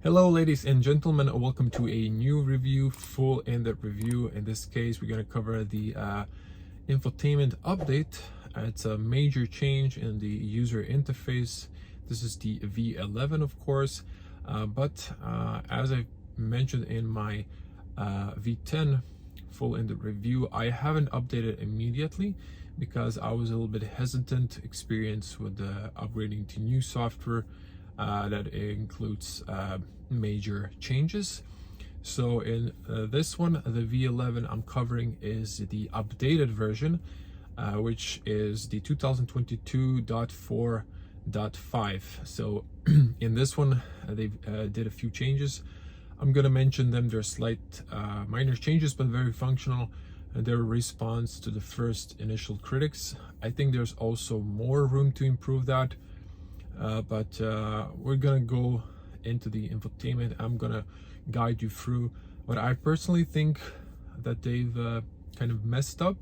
Hello ladies and gentlemen, welcome to a new review, full in-depth review. In this case, we're going to cover the infotainment update. It's a major change in the user interface. This is the V11, of course, but as I mentioned in my V10 full in-depth review, I haven't updated immediately because I was a little bit hesitant experience with upgrading to new software that includes major changes. So in this one, the V11 I'm covering is the updated version, which is the 2022.4.5. So in this one, they did a few changes. I'm going to mention them. They're slight minor changes, but very functional. Their response to the first initial critics. I think there's also more room to improve that. But we're gonna go into the infotainment. I'm gonna guide you through what I personally think that they've kind of messed up.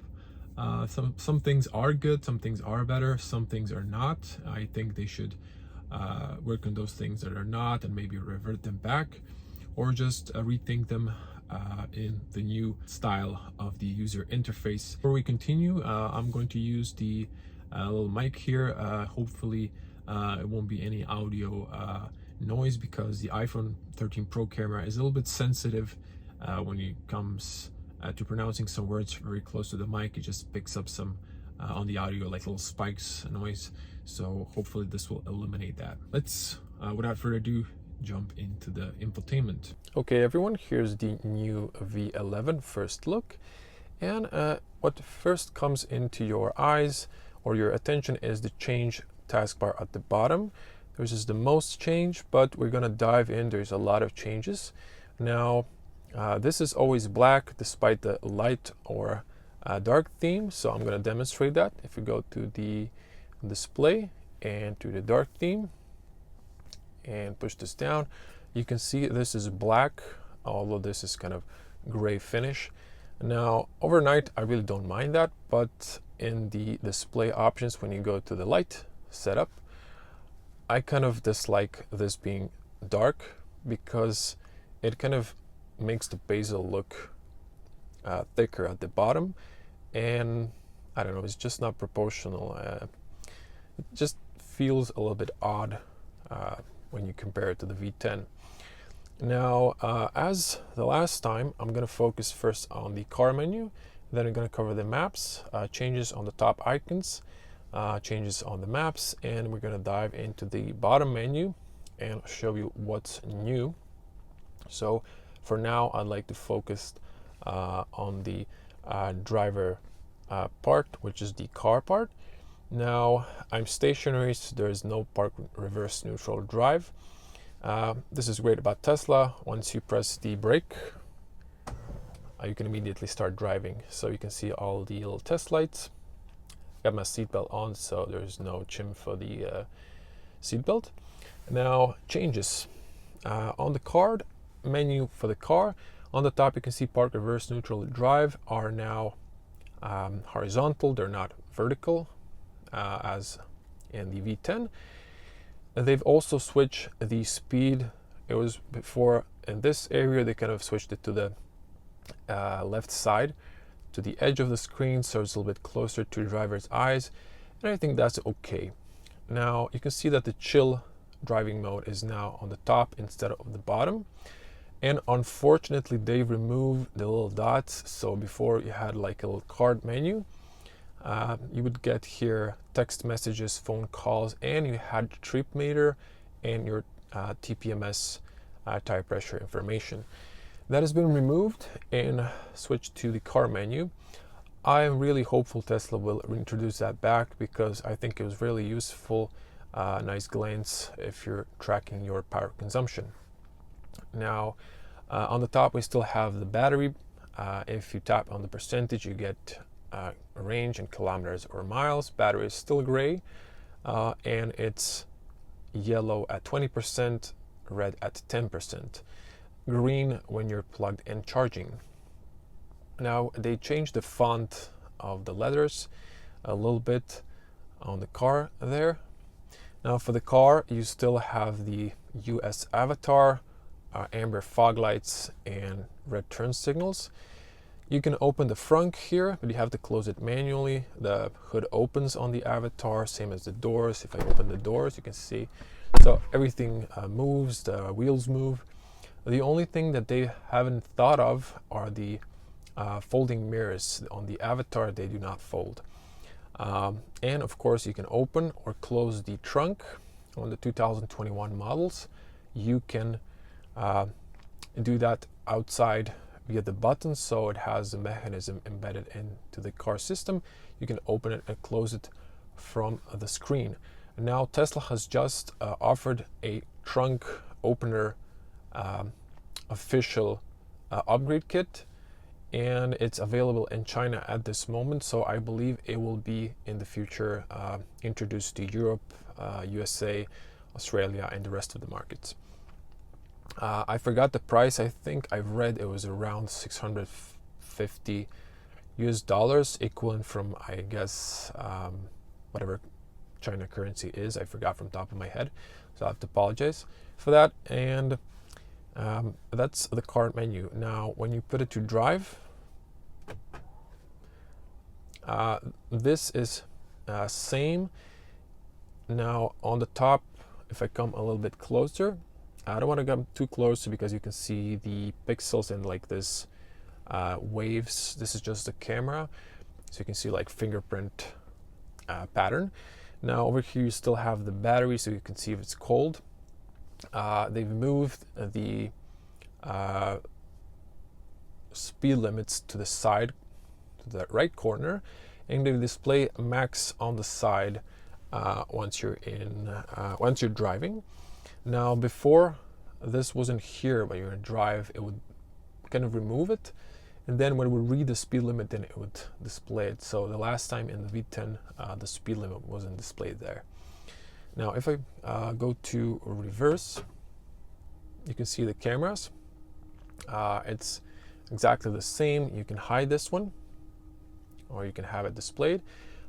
Some things are good, some things are better, some things are not. I think they should work on those things that are not and maybe revert them back, or just rethink them in the new style of the user interface. Before we continue, I'm going to use the little mic here. Hopefully it won't be any audio noise, because the iPhone 13 Pro camera is a little bit sensitive when it comes to pronouncing some words very close to the mic. It just picks up some on the audio, like little spikes noise. So hopefully this will eliminate that. Let's, without further ado, jump into the infotainment. Okay everyone, here's the new V11 first look. And what first comes into your eyes or your attention is the change taskbar at the bottom. This is the most change, but we're gonna dive in. There's a lot of changes. Now, this is always black despite the light or dark theme. So I'm gonna demonstrate that. If we go to the display and to the dark theme and push this down, you can see this is black, although this is kind of gray finish. Now, overnight, I really don't mind that, but in the display options, when you go to the light setup, I kind of dislike this being dark because it kind of makes the bezel look thicker at the bottom, and I don't know, it's just not proportional. It just feels a little bit odd when you compare it to the V10. Now, as the last time, I'm going to focus first on the car menu, then I'm going to cover the maps, changes on the top icons, changes on the maps, and we're going to dive into the bottom menu and show you what's new. So for now, I'd like to focus on the driver part, which is the car part. Now, I'm stationary, so there is no park reverse neutral drive. This is great about Tesla. Once you press the brake, you can immediately start driving. So you can see all the little test lights. Got my seatbelt on, so there's no chim for the seatbelt. Now, changes on the card menu for the car. On the top, you can see park reverse neutral drive are now horizontal. They're not vertical as in the V10. And they've also switched the speed. It was before in this area, they kind of switched it to the left side, to the edge of the screen, so it's a little bit closer to the driver's eyes, and I think that's okay. Now you can see that the chill driving mode is now on the top instead of the bottom, and unfortunately they removed the little dots. So before you had like a little card menu, you would get here text messages, phone calls, and you had trip meter and your TPMS tire pressure information. That has been removed and switched to the car menu. I am really hopeful Tesla will reintroduce that back, because I think it was really useful, nice glance if you're tracking your power consumption. Now, on the top, we still have the battery. If you tap on the percentage, you get range in kilometers or miles. Battery is still gray, and it's yellow at 20%, red at 10%. Green when you're plugged in charging. Now they changed the font of the letters a little bit on the car there. Now for the car, you still have the US avatar amber fog lights and red turn signals. You can open the front here, but you have to close it manually. The hood opens on the Avatar, same as the doors. If I open the doors, you can see. So everything moves, the wheels move. The only thing that they haven't thought of are the folding mirrors. On the Avatar, they do not fold. And of course, you can open or close the trunk. On the 2021 models, you can do that outside via the button, so it has a mechanism embedded into the car system. You can open it and close it from the screen. Now Tesla has just offered a trunk opener official upgrade kit, and it's available in China at this moment, so I believe it will be in the future introduced to Europe, USA, Australia, and the rest of the markets. I forgot the price. I think I've read it was around $650 US, equivalent from, I guess, whatever China currency is. I forgot from the top of my head, so I have to apologize for that. And that's the car menu. Now, when you put it to drive, this is same. Now on the top, if I come a little bit closer, I don't want to come too close because you can see the pixels and like this waves. This is just the camera, so you can see like fingerprint pattern. Now over here you still have the battery, so you can see if it's cold. They've moved the speed limits to the side, to the right corner, and they display max on the side once you're driving. Now before, this wasn't here, but you're gonna drive, it would kind of remove it, and then when it would read the speed limit, then it would display it. So the last time in the V10, the speed limit wasn't displayed there. Now if I go to reverse, you can see the cameras. It's exactly the same. You can hide this one, or you can have it displayed.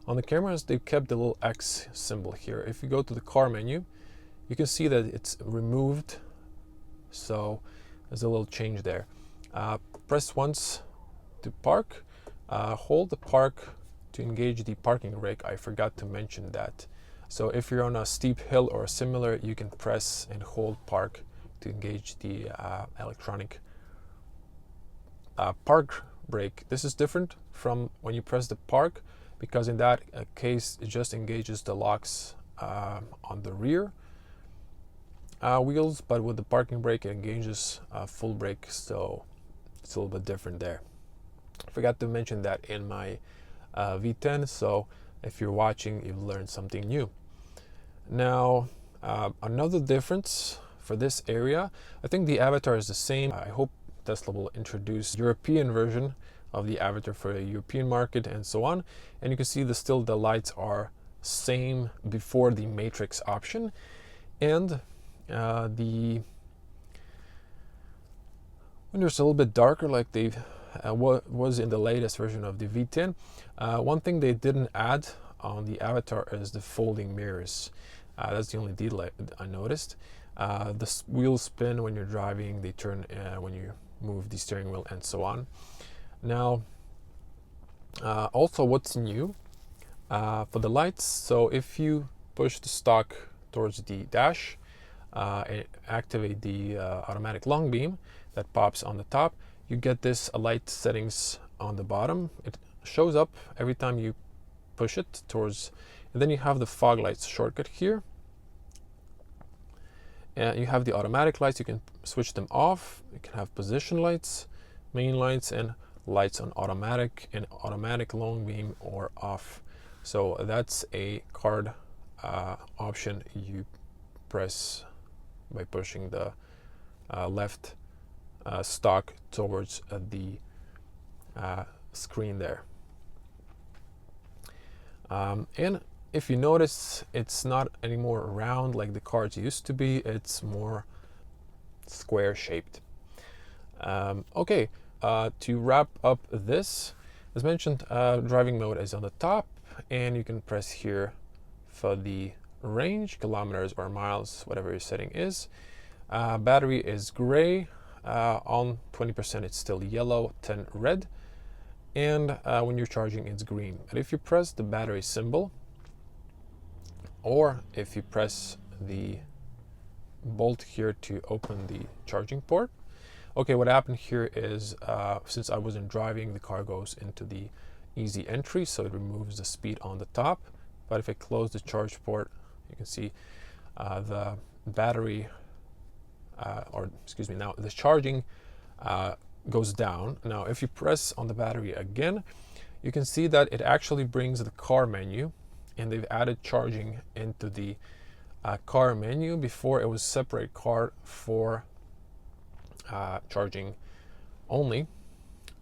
On the cameras, they've kept the little X symbol here. If you go to the car menu, you can see that it's removed, so there's a little change there. Press once to park, hold the park to engage the parking brake. I forgot to mention that. So if you're on a steep hill or similar, you can press and hold park to engage the electronic park brake. This is different from when you press the park, because in that case it just engages the locks on the rear wheels, but with the parking brake it engages full brake, so it's a little bit different there. I forgot to mention that in my V10, so if you're watching, you've learned something new. Now another difference for this area, I think the Avatar is the same. I hope Tesla will introduce European version of the Avatar for the European market and so on. And you can see the lights are same before the matrix option, and when it's a little bit darker, like they was in the latest version of the V10. One thing they didn't add on the Avatar is the folding mirrors. That's the only detail I noticed. The wheels spin when you're driving, they turn when you move the steering wheel, and so on. Now, also what's new for the lights, so if you push the stalk towards the dash and activate the automatic long beam that pops on the top, you get this light settings on the bottom. It shows up every time you push it towards, and then you have the fog lights shortcut here. And you have the automatic lights, you can switch them off. You can have position lights, main lights, and lights on automatic and automatic long beam or off. So that's a card option you press by pushing the left stalk towards the screen there. And if you notice, it's not anymore round like the cards used to be, it's more square shaped. Okay, to wrap up this, as mentioned, driving mode is on the top, and you can press here for the range, kilometers or miles, whatever your setting is. Battery is gray. On 20% it's still yellow, 10 red. And when you're charging it's green. And if you press the battery symbol, or if you press the bolt here to open the charging port. Okay, what happened here is since I wasn't driving, the car goes into the easy entry, so it removes the speed on the top. But if I close the charge port, you can see the battery, or excuse me, now the charging goes down. Now if you press on the battery again, you can see that it actually brings the car menu, and they've added charging into the car menu. Before it was separate car for charging only.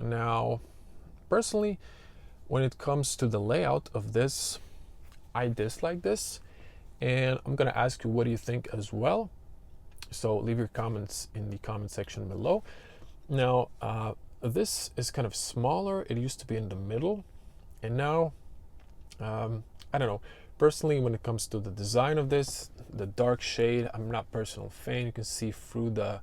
Now personally, when it comes to the layout of this, I dislike this, and I'm gonna ask you what do you think as well. So leave your comments in the comment section below. Now this is kind of smaller. It used to be in the middle, and now I don't know. Personally, when it comes to the design of this, the dark shade, I'm not a personal fan. You can see through the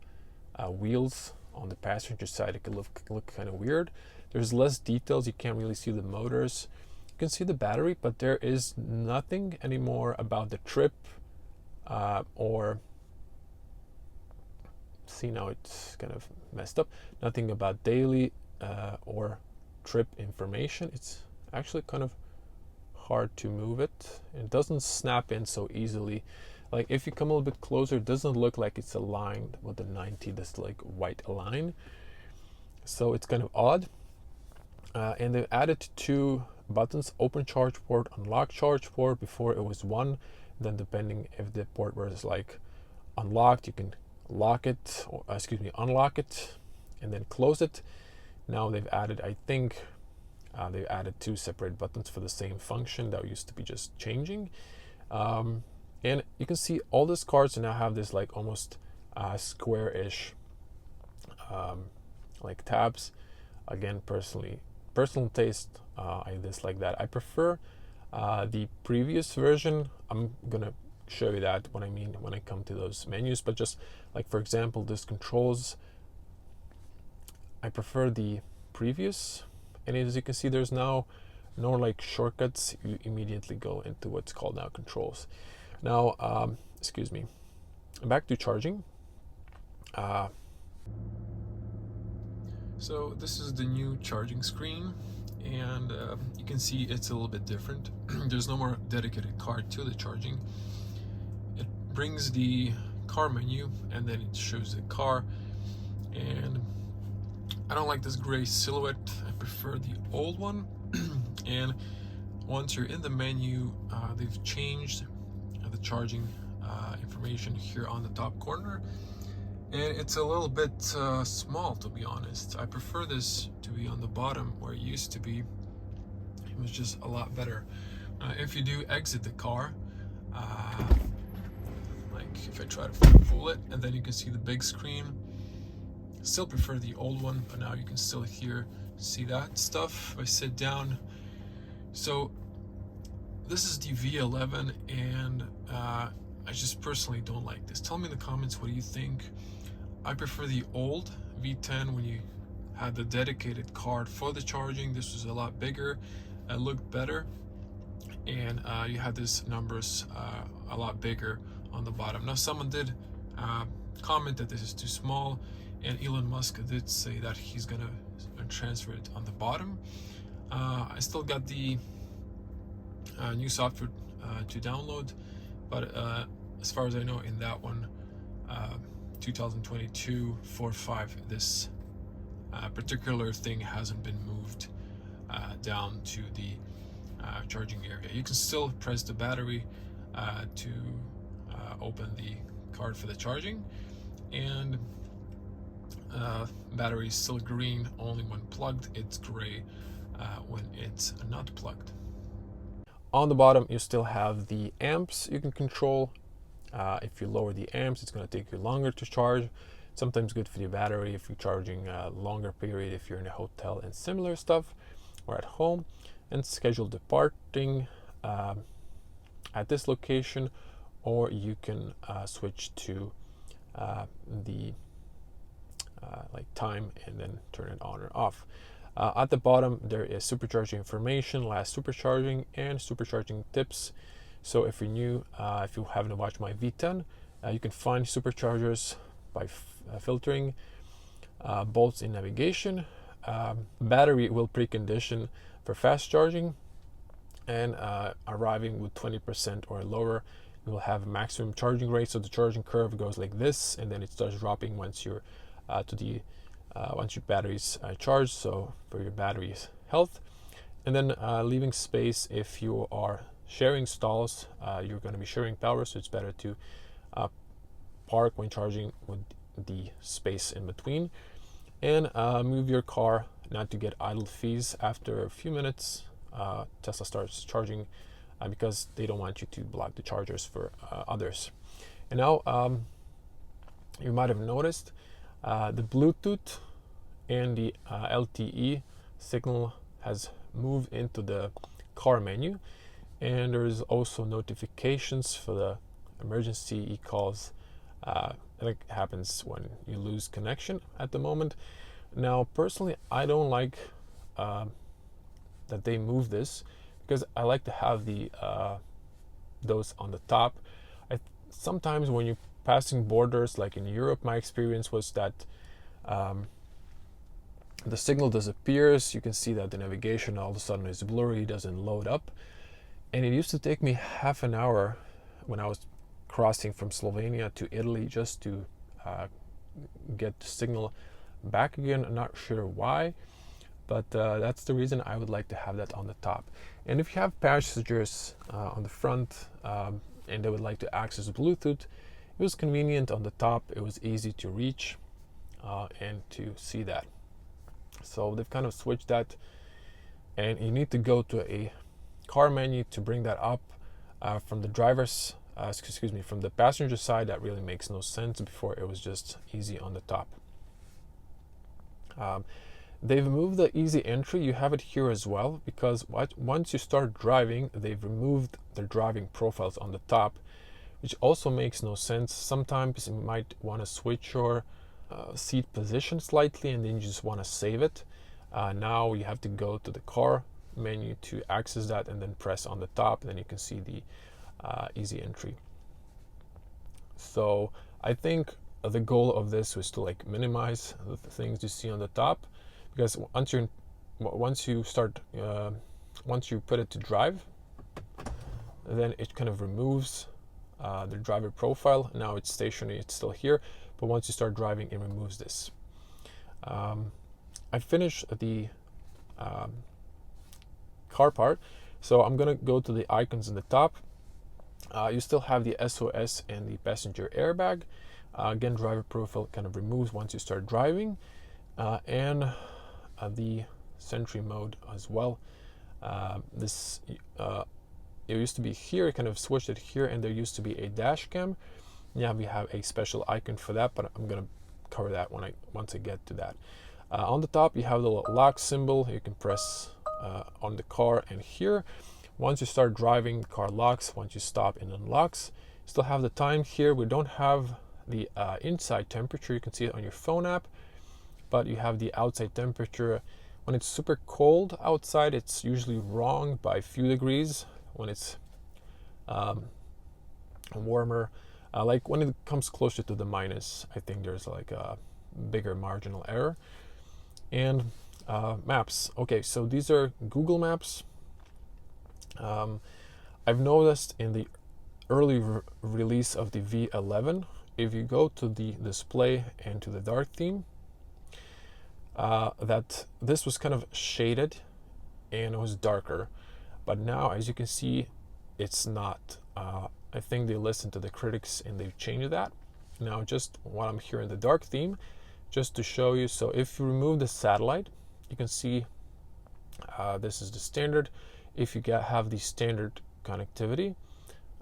wheels on the passenger side. It could look kind of weird. There's less details. You can't really see the motors. You can see the battery, but there is nothing anymore about the trip or see, now it's kind of messed up. Nothing about daily or trip information. It's actually kind of hard to move it. It doesn't snap in so easily. Like if you come a little bit closer, it doesn't look like it's aligned with the 90, this like white line. So it's kind of odd. And they've added 2 buttons, open charge port, unlock charge port. Before it was 1. Then depending if the port was like unlocked, you can lock it, or excuse me, unlock it and then close it. Now they've added, I think, they added 2 separate buttons for the same function that used to be just changing. And you can see all these cars now have this like almost square-ish like tabs. Again, personal taste, I dislike that. I prefer the previous version. I'm gonna show you that when I come to those menus, but just like for example this controls, I prefer the previous. And as you can see, there's now no like shortcuts. You immediately go into what's called now controls. Now, excuse me, back to charging. So this is the new charging screen, and you can see it's a little bit different. There's no more dedicated card to the charging. It brings the car menu, and then it shows the car. And I don't like this gray silhouette. I prefer the old one. And once you're in the menu, they've changed the charging information here on the top corner, and it's a little bit small, to be honest. I prefer this to be on the bottom where it used to be. It was just a lot better. If you do exit the car, like if I try to pull it, and then you can see the big screen. Still prefer the old one, but now you can still see that stuff if I sit down. So this is the V11, and I just personally don't like this. Tell me in the comments, what do you think? I prefer the old V10 when you had the dedicated card for the charging. This was a lot bigger, it looked better, and you had these numbers a lot bigger on the bottom. Now someone did comment that this is too small, and Elon Musk did say that he's gonna transfer it on the bottom. I still got the new software to download, but as far as I know, in that one, 2022 4.5, this particular thing hasn't been moved down to the charging area. You can still press the battery to open the card for the charging, and battery is still green only when plugged. It's gray when it's not plugged. On the bottom you still have the amps you can control. If you lower the amps, it's going to take you longer to charge. Sometimes good for your battery if you're charging a longer period, if you're in a hotel and similar stuff, or at home. And schedule departing at this location, or you can switch to the like time and then turn it on or off. At the bottom there is supercharging information, last supercharging, and supercharging tips. So if you're new, if you haven't watched my V10, you can find superchargers by filtering bolts in navigation. Battery will precondition for fast charging, and arriving with 20% or lower, you will have maximum charging rate. So the charging curve goes like this, and then it starts dropping once you're once your battery's charged. So for your battery's health, and then leaving space if you are sharing stalls. You're going to be sharing power, so it's better to park when charging with the space in between, and move your car not to get idle fees. After a few minutes, Tesla starts charging because they don't want you to block the chargers for others. And now you might have noticed the Bluetooth and the LTE signal has moved into the car menu, and there's also notifications for the emergency calls. That happens when you lose connection at the moment. Now personally, I don't like that they move this, because I like to have the those on the top. Sometimes when you're passing borders, like in Europe, my experience was that the signal disappears. You can see that the navigation all of a sudden is blurry, doesn't load up, and it used to take me half an hour when I was crossing from Slovenia to Italy just to get the signal back again. I'm not sure why, but that's the reason I would like to have that on the top. And if you have passengers on the front and they would like to access Bluetooth, it was convenient on the top. It was easy to reach and to see that. So they've kind of switched that, and you need to go to a car menu to bring that up. From the driver's from the passenger side, that really makes no sense. Before, it was just easy on the top. They've moved the easy entry. You have it here as well, because once you start driving, they've removed the driving profiles on the top, which also makes no sense. Sometimes you might want to switch your seat position slightly, and then you just want to save it. Now you have to go to the car menu to access that, and then press on the top, and then you can see the easy entry. So I think the goal of this was to like minimize the things you see on the top, because once you put it to drive, then it kind of removes the driver profile. Now it's stationary, it's still here, but once you start driving, it removes this. I finished the car part, so I'm gonna go to the icons in the top. You still have the SOS and the passenger airbag. Again, driver profile kind of removes once you start driving, and the Sentry mode as well. It used to be here, I kind of switched it here, and there used to be a dash cam. Now we have a special icon for that, but I'm gonna cover that once I get to that. On the top, you have the lock symbol. You can press on the car, and here, once you start driving, the car locks. Once you stop, it unlocks. Still have the time here. We don't have the inside temperature. You can see it on your phone app, but you have the outside temperature. When it's super cold outside, it's usually wrong by a few degrees. When it's warmer, like when it comes closer to the minus, I think there's like a bigger marginal error. And maps. Okay, so these are Google Maps. I've noticed in the early release of the V11, if you go to the display and to the dark theme, that this was kind of shaded and it was darker, but now, as you can see, it's not. I think they listened to the critics and they've changed that. Now, just while I'm here in the dark theme, just to show you, so if you remove the satellite, you can see this is the standard. If you have the standard connectivity,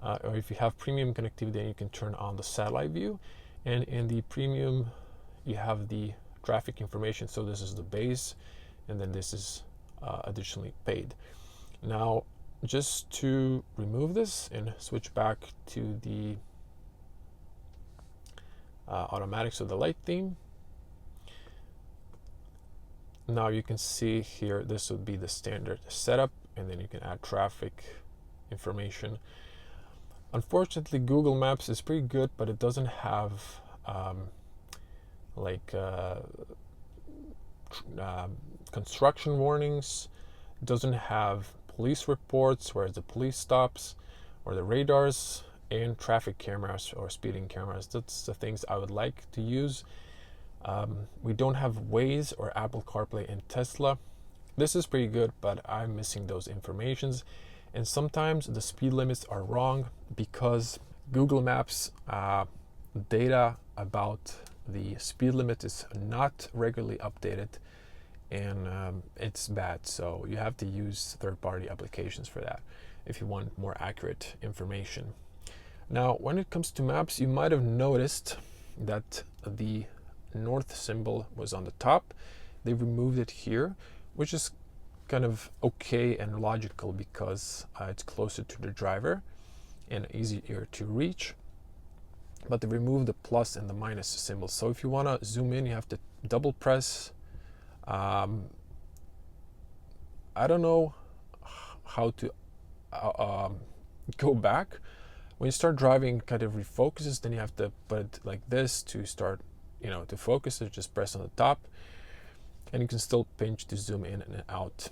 or if you have premium connectivity, then you can turn on the satellite view. And in the premium, you have the traffic information. So this is the base, and then this is additionally paid. Now, just to remove this and switch back to the automatic, so the light theme. Now you can see here, this would be the standard setup, and then you can add traffic information. Unfortunately, Google Maps is pretty good, but it doesn't have construction warnings. It doesn't have police reports, whereas the police stops or the radars and traffic cameras or speeding cameras. That's the things I would like to use. We don't have Waze or Apple CarPlay in Tesla. This is pretty good, but I'm missing those informations. And sometimes the speed limits are wrong because Google Maps data about the speed limit is not regularly updated, and it's bad. So you have to use third-party applications for that if you want more accurate information. Now, when it comes to maps, you might have noticed that the north symbol was on the top. They removed it here, which is kind of okay and logical because it's closer to the driver and easier to reach. But they removed the plus and the minus symbols. So if you want to zoom in, you have to double press. I don't know how to go back. When you start driving, it kind of refocuses. Then you have to put it like this to start, to focus. So just press on the top, and you can still pinch to zoom in and out.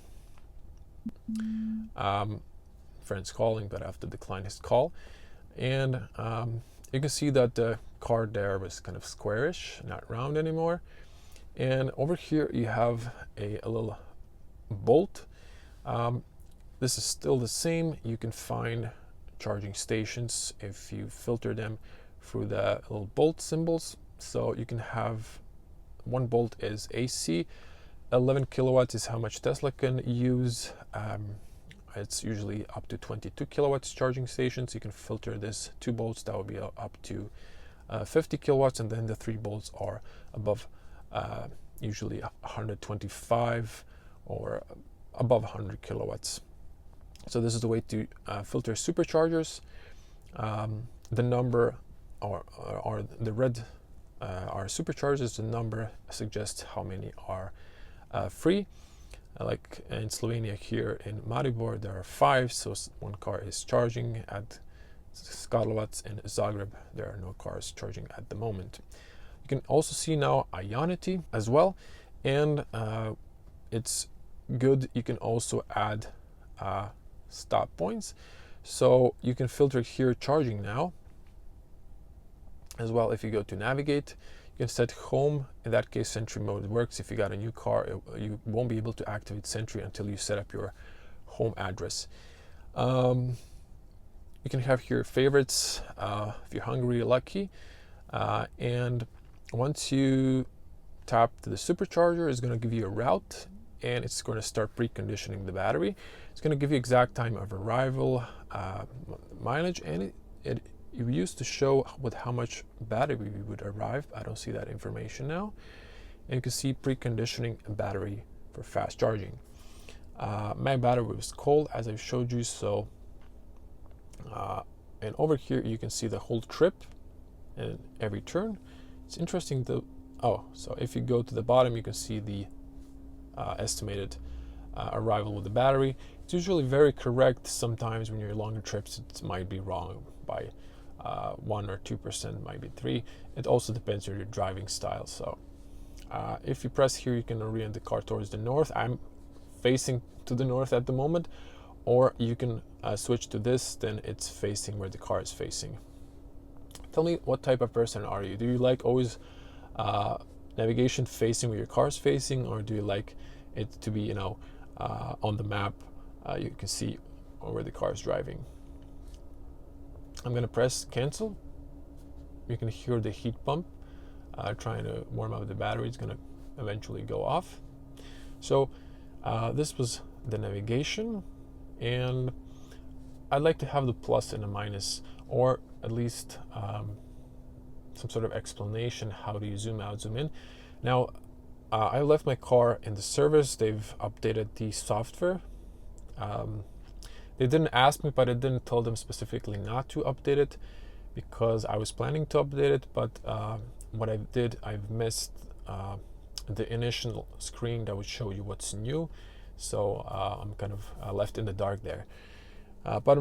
Friend's calling, but I have to decline his call. And you can see that the card there was kind of squarish, not round anymore. And over here you have a little bolt. This is still the same. You can find charging stations if you filter them through the little bolt symbols. So you can have one bolt is AC, 11 kilowatts is how much Tesla can use. It's usually up to 22 kilowatts charging stations. You can filter this 2 bolts, that would be up to 50 kilowatts, and then the 3 bolts are above usually 125 or above 100 kilowatts. So this is the way to filter superchargers. The number or the red are superchargers. The number suggests how many are free. Like in Slovenia here in Maribor, there are 5, so one car is charging at Karlovac. In Zagreb, there are no cars charging at the moment. You can also see now Ionity as well, and it's good. You can also add stop points, so you can filter here charging now as well. If you go to navigate, you can set home. In that case, Sentry mode works. If you got a new car, you won't be able to activate Sentry until you set up your home address. You can have here favorites if you're hungry or lucky. And once you tap to the supercharger, it's going to give you a route, and it's going to start preconditioning the battery. It's going to give you exact time of arrival, mileage, and it used to show with how much battery we would arrive. I don't see that information now. And you can see preconditioning a battery for fast charging. My battery was cold, as I showed you. So, and over here you can see the whole trip and every turn. It's interesting to. So if you go to the bottom, you can see the estimated arrival with the battery. It's usually very correct. Sometimes when you're longer trips, it might be wrong by 1 or 2%, might be 3. It also depends on your driving style. So if you press here, you can orient the car towards the north. I'm facing to the north at the moment, or you can switch to this, then it's facing where the car is facing. Tell me, what type of person are you? Do you like always navigation facing where your car is facing, or do you like it to be, on the map, you can see where the car is driving? I'm going to press cancel. You can hear the heat pump trying to warm up the battery. It's going to eventually go off. So this was the navigation, and I'd like to have the plus and the minus, or at least some sort of explanation. How do you zoom out, zoom in? Now, I left my car in the service. They've updated the software. They didn't ask me, but I didn't tell them specifically not to update it because I was planning to update it. But what I did, I've missed the initial screen that would show you what's new, so I'm kind of left in the dark there. But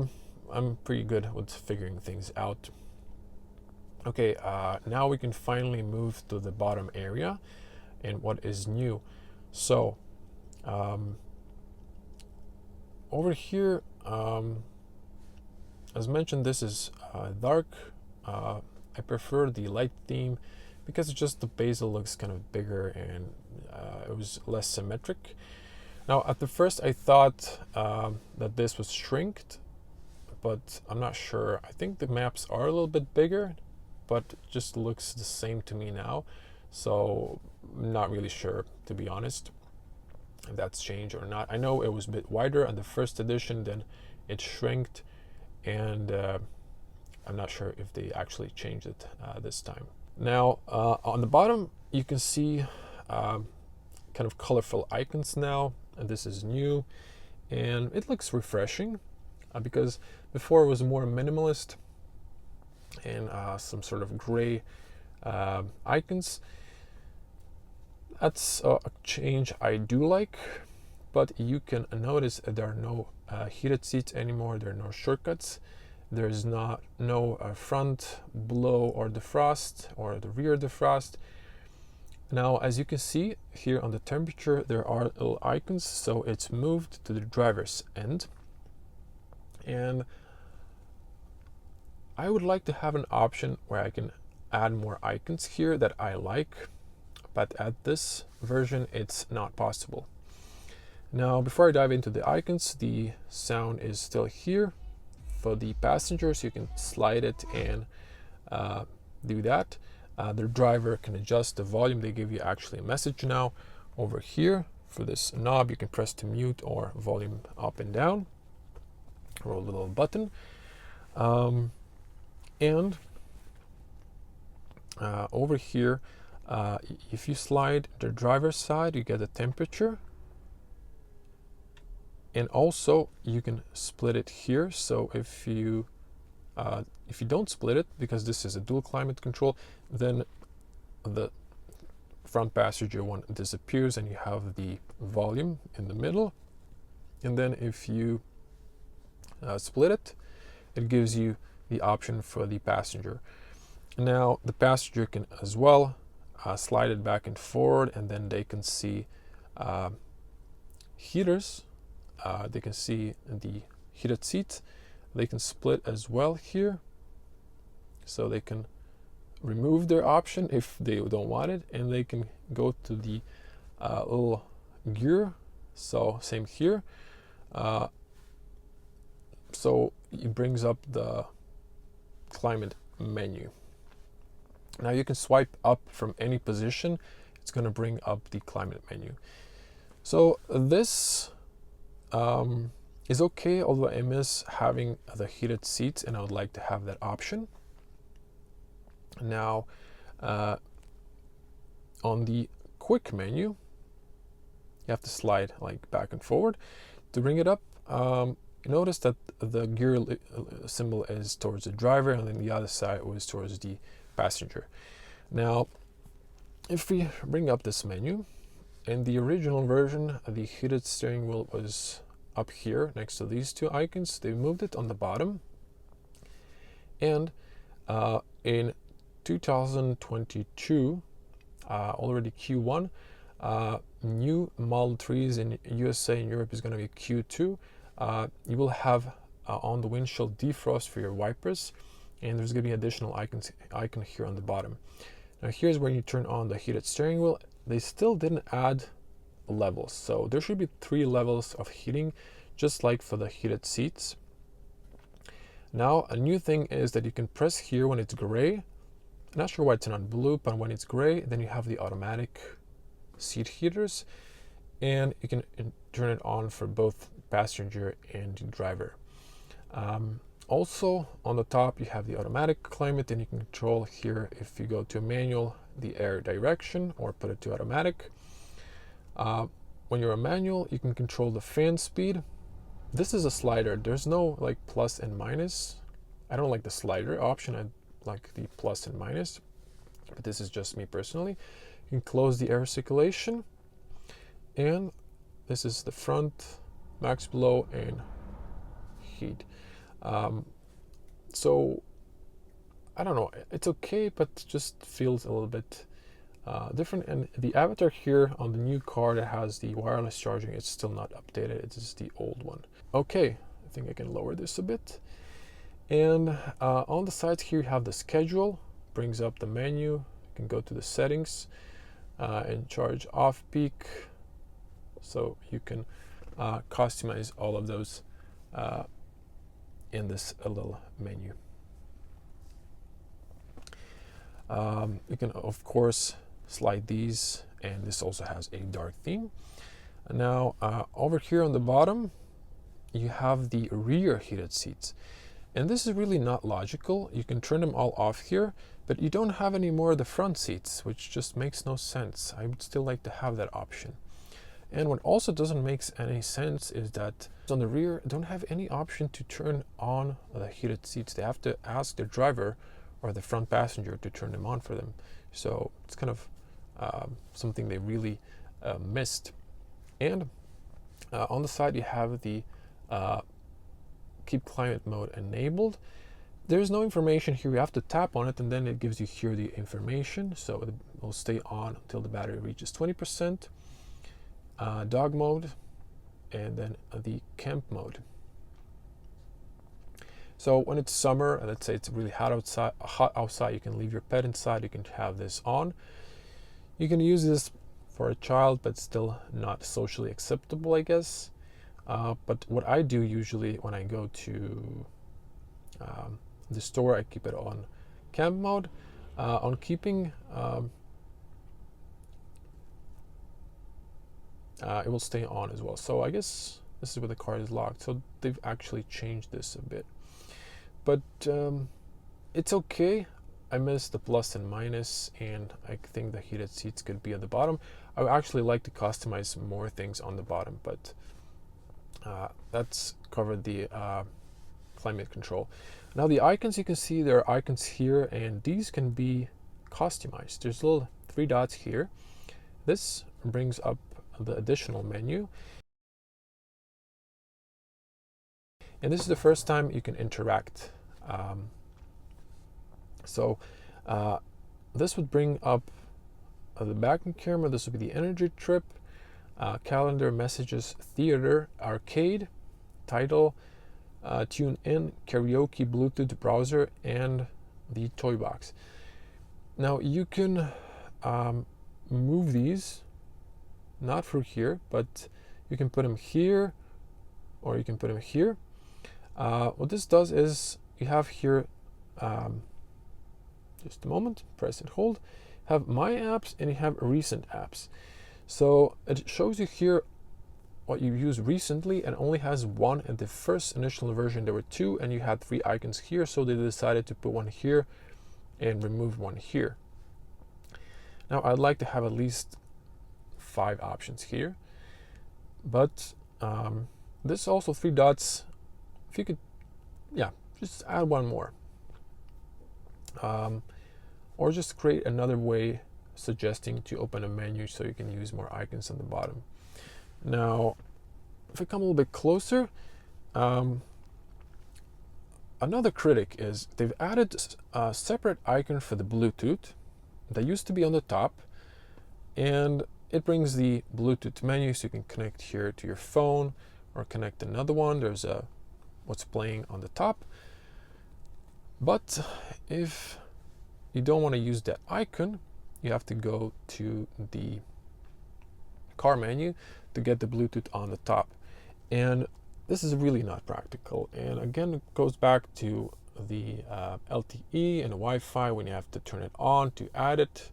I'm pretty good with figuring things out. Okay, now we can finally move to the bottom area and what is new. So over here, as mentioned, this is dark. I prefer the light theme because it's just the bezel looks kind of bigger and it was less symmetric. Now at the first I thought that this was shrinked, but I'm not sure. I think the maps are a little bit bigger, but it just looks the same to me now. So I'm not really sure, to be honest, if that's changed or not. I know it was a bit wider on the first edition, then it shrinked, and I'm not sure if they actually changed it this time. Now on the bottom you can see kind of colorful icons now, and this is new and it looks refreshing because before it was more minimalist and some sort of gray icons. That's a change I do like, but you can notice there are no heated seats anymore. There are no shortcuts. There's no front blow or defrost or the rear defrost. Now, as you can see here on the temperature, there are little icons, so it's moved to the driver's end. And I would like to have an option where I can add more icons here that I like, but at this version it's not possible. Now, before I dive into the icons, the sound is still here. For the passengers, you can slide it and do that. The driver can adjust the volume. They give you actually a message now. Over here, for this knob, you can press to mute or volume up and down, or a little button. And over here, if you slide the driver's side, you get the temperature. And also you can split it here. So if you don't split it, because this is a dual climate control, then the front passenger one disappears and you have the volume in the middle. And then if you split it, it gives you the option for the passenger. Now the passenger can as well slide it back and forward, and then they can see heaters. They can see the heated seats. They can split as well here, so they can remove their option if they don't want it, and they can go to the little gear. So same here. So it brings up the climate menu. Now you can swipe up from any position. It's going to bring up the climate menu. So this is okay, although I miss having the heated seats and I would like to have that option. Now on the quick menu, you have to slide like back and forward to bring it up. Notice that the gear symbol is towards the driver, and then the other side was towards the passenger. Now if we bring up this menu, in the original version the heated steering wheel was up here next to these two icons. They moved it on the bottom, and in 2022 already Q1, new Model 3s in USA and Europe is going to be Q2. You will have on the windshield defrost for your wipers, and there's going to be additional icon here on the bottom. Now here's where you turn on the heated steering wheel. They still didn't add levels, so there should be 3 levels of heating, just like for the heated seats. Now a new thing is that you can press here when it's gray. I'm not sure why it's not blue, but when it's gray, then you have the automatic seat heaters, and you can turn it on for both passenger and driver. Also on the top you have the automatic climate, and you can control here, if you go to manual, the air direction, or put it to automatic. When you're a manual, you can control the fan speed. This is a slider. There's no like plus and minus. I don't like the slider option. I like the plus and minus. but this is just me personally. You can close the air circulation, and this is the front, max blow and heat. So I don't know, it's okay, but just feels a little bit different. And the avatar here on the new car that has the wireless charging, it's still not updated. It is the old one. Okay, I think I can lower this a bit. And on the sides here you have the schedule, brings up the menu. You can go to the settings and charge off peak, so you can customize all of those in this little menu. You can of course slide these, and this also has a dark theme. Now over here on the bottom you have the rear heated seats, and this is really not logical. You can turn them all off here, but you don't have any more of the front seats, which just makes no sense. I would still like to have that option. And what also doesn't make any sense is that on the rear don't have any option to turn on the heated seats. They have to ask their driver or the front passenger to turn them on for them. So it's kind of something they really missed. And on the side you have the keep climate mode enabled. There's no information here. You have to tap on it, and then it gives you here the information. So it will stay on until the battery reaches 20%. Dog mode, and then the camp mode. So when it's summer, let's say it's really hot outside, you can leave your pet inside. You can have this on. You can use this for a child, but still not socially acceptable, I guess. But what I do usually when I go to the store, I keep it on camp mode. On keeping, it will stay on as well. So I guess this is where the car is locked. So they've actually changed this a bit, but it's okay. I miss the plus and minus, and I think the heated seats could be at the bottom. I would actually like to customize more things on the bottom, but that's covered the climate control. Now the icons, you can see there are icons here, and these can be customized. There's little 3 dots here. This brings up the additional menu, and this is the first time you can interact. This would bring up the backing camera. This would be the energy trip, calendar, messages, theater, arcade, title, tune in, karaoke, Bluetooth, browser, and the Toybox. Now you can move these, not through here, but you can put them here, or you can put them here. What this does is you have here, just a moment, press and hold, have my apps and you have recent apps. So it shows you here what you used recently, and only has 1. In the first initial version there were 2, and you had 3 icons here, so they decided to put 1 here and remove 1 here. Now I'd like to have at least 5 options here, but this also 3 dots, if you could, yeah, just add 1 more, or just create another way suggesting to open a menu so you can use more icons on the bottom. Now if I come a little bit closer, another critic is they've added a separate icon for the Bluetooth that used to be on the top, and it brings the Bluetooth menu, so you can connect here to your phone or connect another one. There's a what's playing on the top. But if you don't want to use that icon, you have to go to the car menu to get the Bluetooth on the top. And this is really not practical. And again, it goes back to the LTE and the Wi-Fi, when you have to turn it on to add it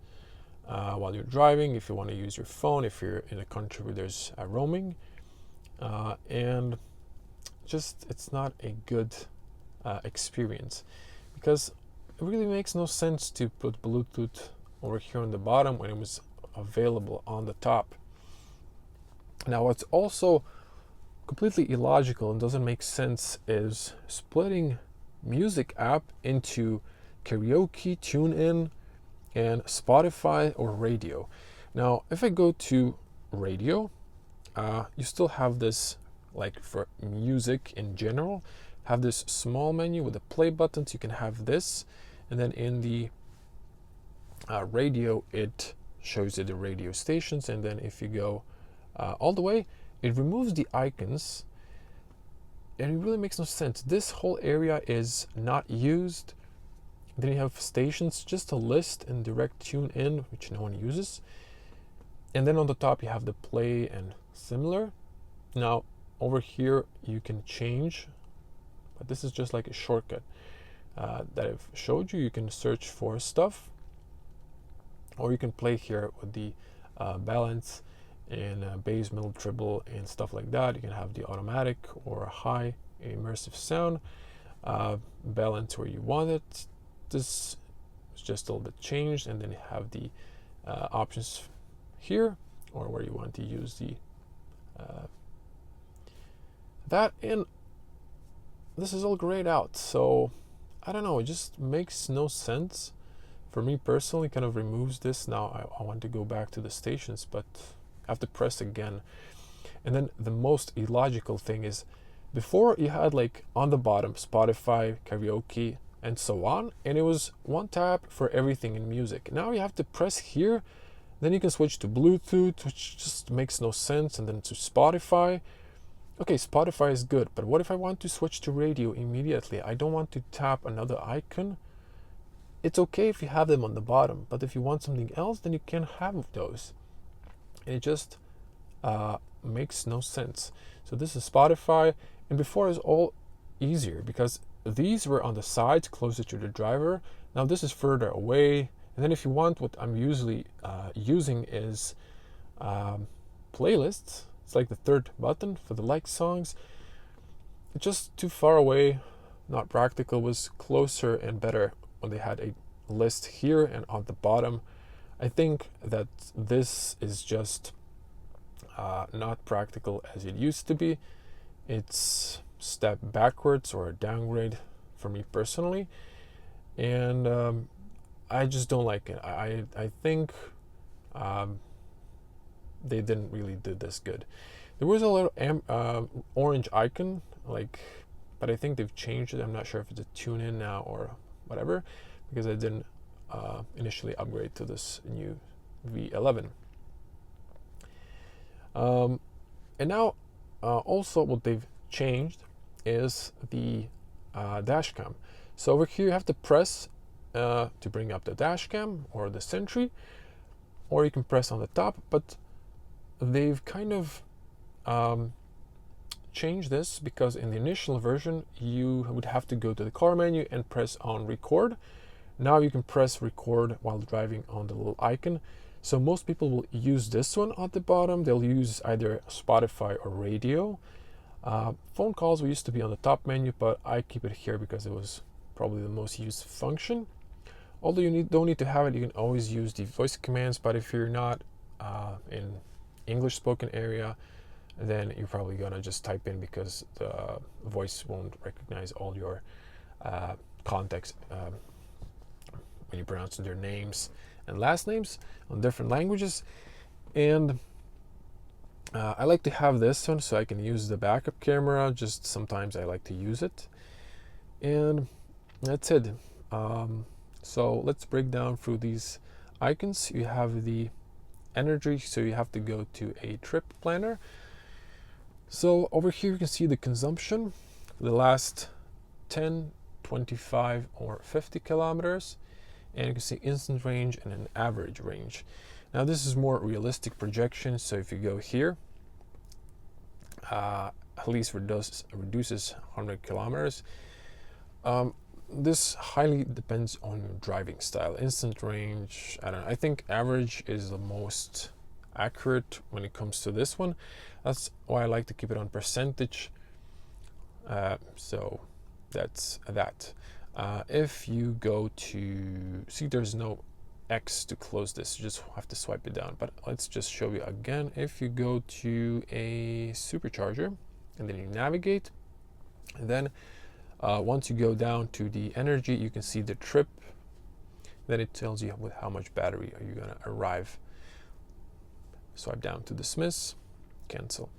while you're driving, if you want to use your phone, if you're in a country where there's roaming. And just, it's not a good experience, because it really makes no sense to put Bluetooth over here on the bottom when it was available on the top. Now what's also completely illogical and doesn't make sense is splitting music app into karaoke, tune in, and Spotify or radio. Now, if I go to radio, you still have this, like for music in general, have this small menu with the play buttons. You can have this, and then in the radio, it shows you the radio stations. And then if you go all the way, it removes the icons, and it really makes no sense. This whole area is not used. Then you have stations, just a list and direct tune in, which no one uses. And then on the top you have the play and similar. Now over here you can change, but this is just like a shortcut that I've showed you. You can search for stuff, or you can play here with the balance and bass, middle, treble, and stuff like that. You can have the automatic or a high immersive sound, balance where you want it. This is just a little bit changed, and then you have the options here, or where you want to use the that, and this is all grayed out. So I don't know, it just makes no sense for me personally. Kind of removes this. Now I want to go back to the stations, but I have to press again. And then the most illogical thing is, before you had like on the bottom Spotify, karaoke, and so on, and it was one tap for everything in music. Now you have to press here, then you can switch to Bluetooth, which just makes no sense, and then to Spotify. Okay, Spotify is good, but what if I want to switch to radio immediately? I don't want to tap another icon. It's okay if you have them on the bottom, but if you want something else, then you can't have those. And it just makes no sense. So this is Spotify, and before it was all easier because these were on the sides closer to the driver. Now this is further away. And then if you want, what I'm usually using is playlists. It's like the third button for the like songs. It's just too far away, not practical. It was closer and better when they had a list here and on the bottom. I think that this is just not practical as it used to be. It's step backwards or a downgrade for me personally, and I just don't like it. I think they didn't really do this good. There was a little orange icon, but I think they've changed it. I'm not sure if it's a tune in now or whatever, because I didn't initially upgrade to this new V11. And now also what they've changed is the dash cam. So over here you have to press to bring up the dash cam or the Sentry, or you can press on the top, but they've kind of changed this, because in the initial version you would have to go to the car menu and press on record. Now you can press record while driving on the little icon. So most people will use this one at the bottom. They'll use either Spotify or radio. Phone calls used to be on the top menu, but I keep it here because it was probably the most used function. Although you don't need to have it, you can always use the voice commands, but if you're not in English spoken area, then you're probably gonna just type in, because the voice won't recognize all your context when you pronounce their names and last names on different languages. And I like to have this one so I can use the backup camera. Just sometimes I like to use it, and that's it. So let's break down through these icons. You have the energy, so you have to go to a trip planner. So over here you can see the consumption for the last 10, 25 or 50 kilometers, and you can see instant range and an average range. Now this is more realistic projection, so if you go here, at least reduces 100 kilometers. This highly depends on your driving style. Instant range, I don't know, I think average is the most accurate when it comes to this one. That's why I like to keep it on percentage. So that's that. If you go to, see, there's no X to close this, you just have to swipe it down, but let's just show you again. If you go to a supercharger and then you navigate, and then once you go down to the energy, you can see the trip. Then it tells you with how much battery are you gonna arrive. Swipe down to dismiss, cancel.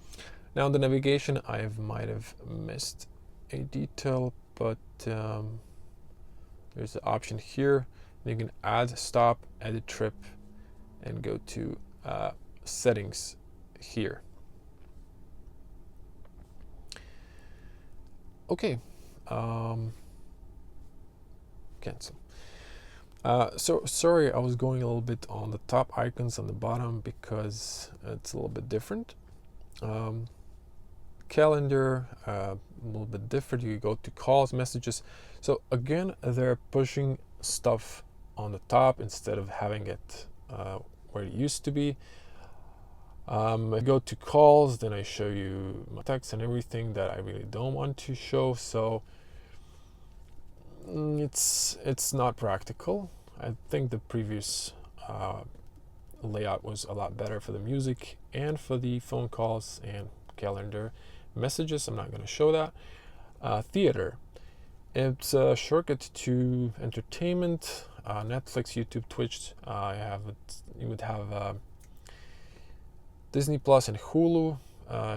Now the navigation, I might have missed a detail, but there's the option here. You can add stop, edit trip, and go to settings here. Okay, cancel. So sorry, I was going a little bit on the top icons on the bottom because it's a little bit different. Calendar, a little bit different. You go to calls, messages. So again, they're pushing stuff on the top instead of having it where it used to be. I go to calls, then I show you my text and everything that I really don't want to show. So it's not practical. I think the previous layout was a lot better for the music and for the phone calls and calendar. Messages, I'm not going to show that. Theater, it's a shortcut to entertainment. Netflix, YouTube, Twitch. You would have Disney Plus and Hulu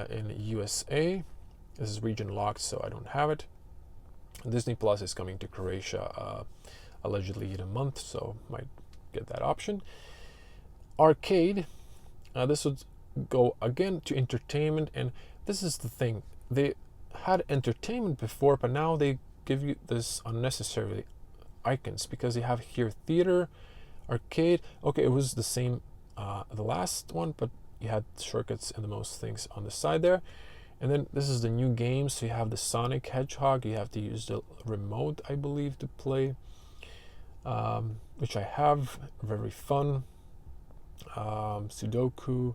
in USA. This is region locked, so I don't have it. Disney Plus is coming to Croatia allegedly in a month, so might get that option. Arcade, this would go again to entertainment, and this is the thing. They had entertainment before, but now they give you this unnecessary icons because they have here theater, arcade. Okay, it was the same the last one, but you had shortcuts and the most things on the side there. And then this is the new game, so you have the Sonic Hedgehog. You have to use the remote, I believe, to play, which I have. Very fun. Sudoku,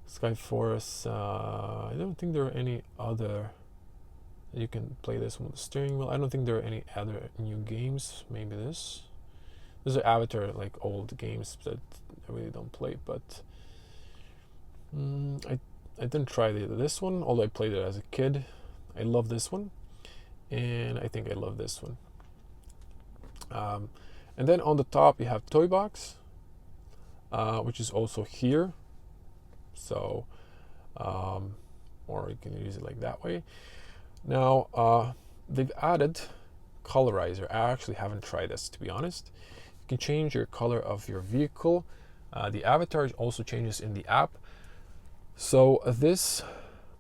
Skyforce. I don't think there are any other. You can play this one with the steering wheel. I don't think there are any other new games. Maybe this. These are Avatar, like old games that I really don't play, but I didn't try this one, although I played it as a kid. I love this one, and I think I love this one. And then on the top you have Toybox, which is also here. So, or you can use it like that way. Now, they've added colorizer. I actually haven't tried this, to be honest. You can change your color of your vehicle. The avatar also changes in the app. So this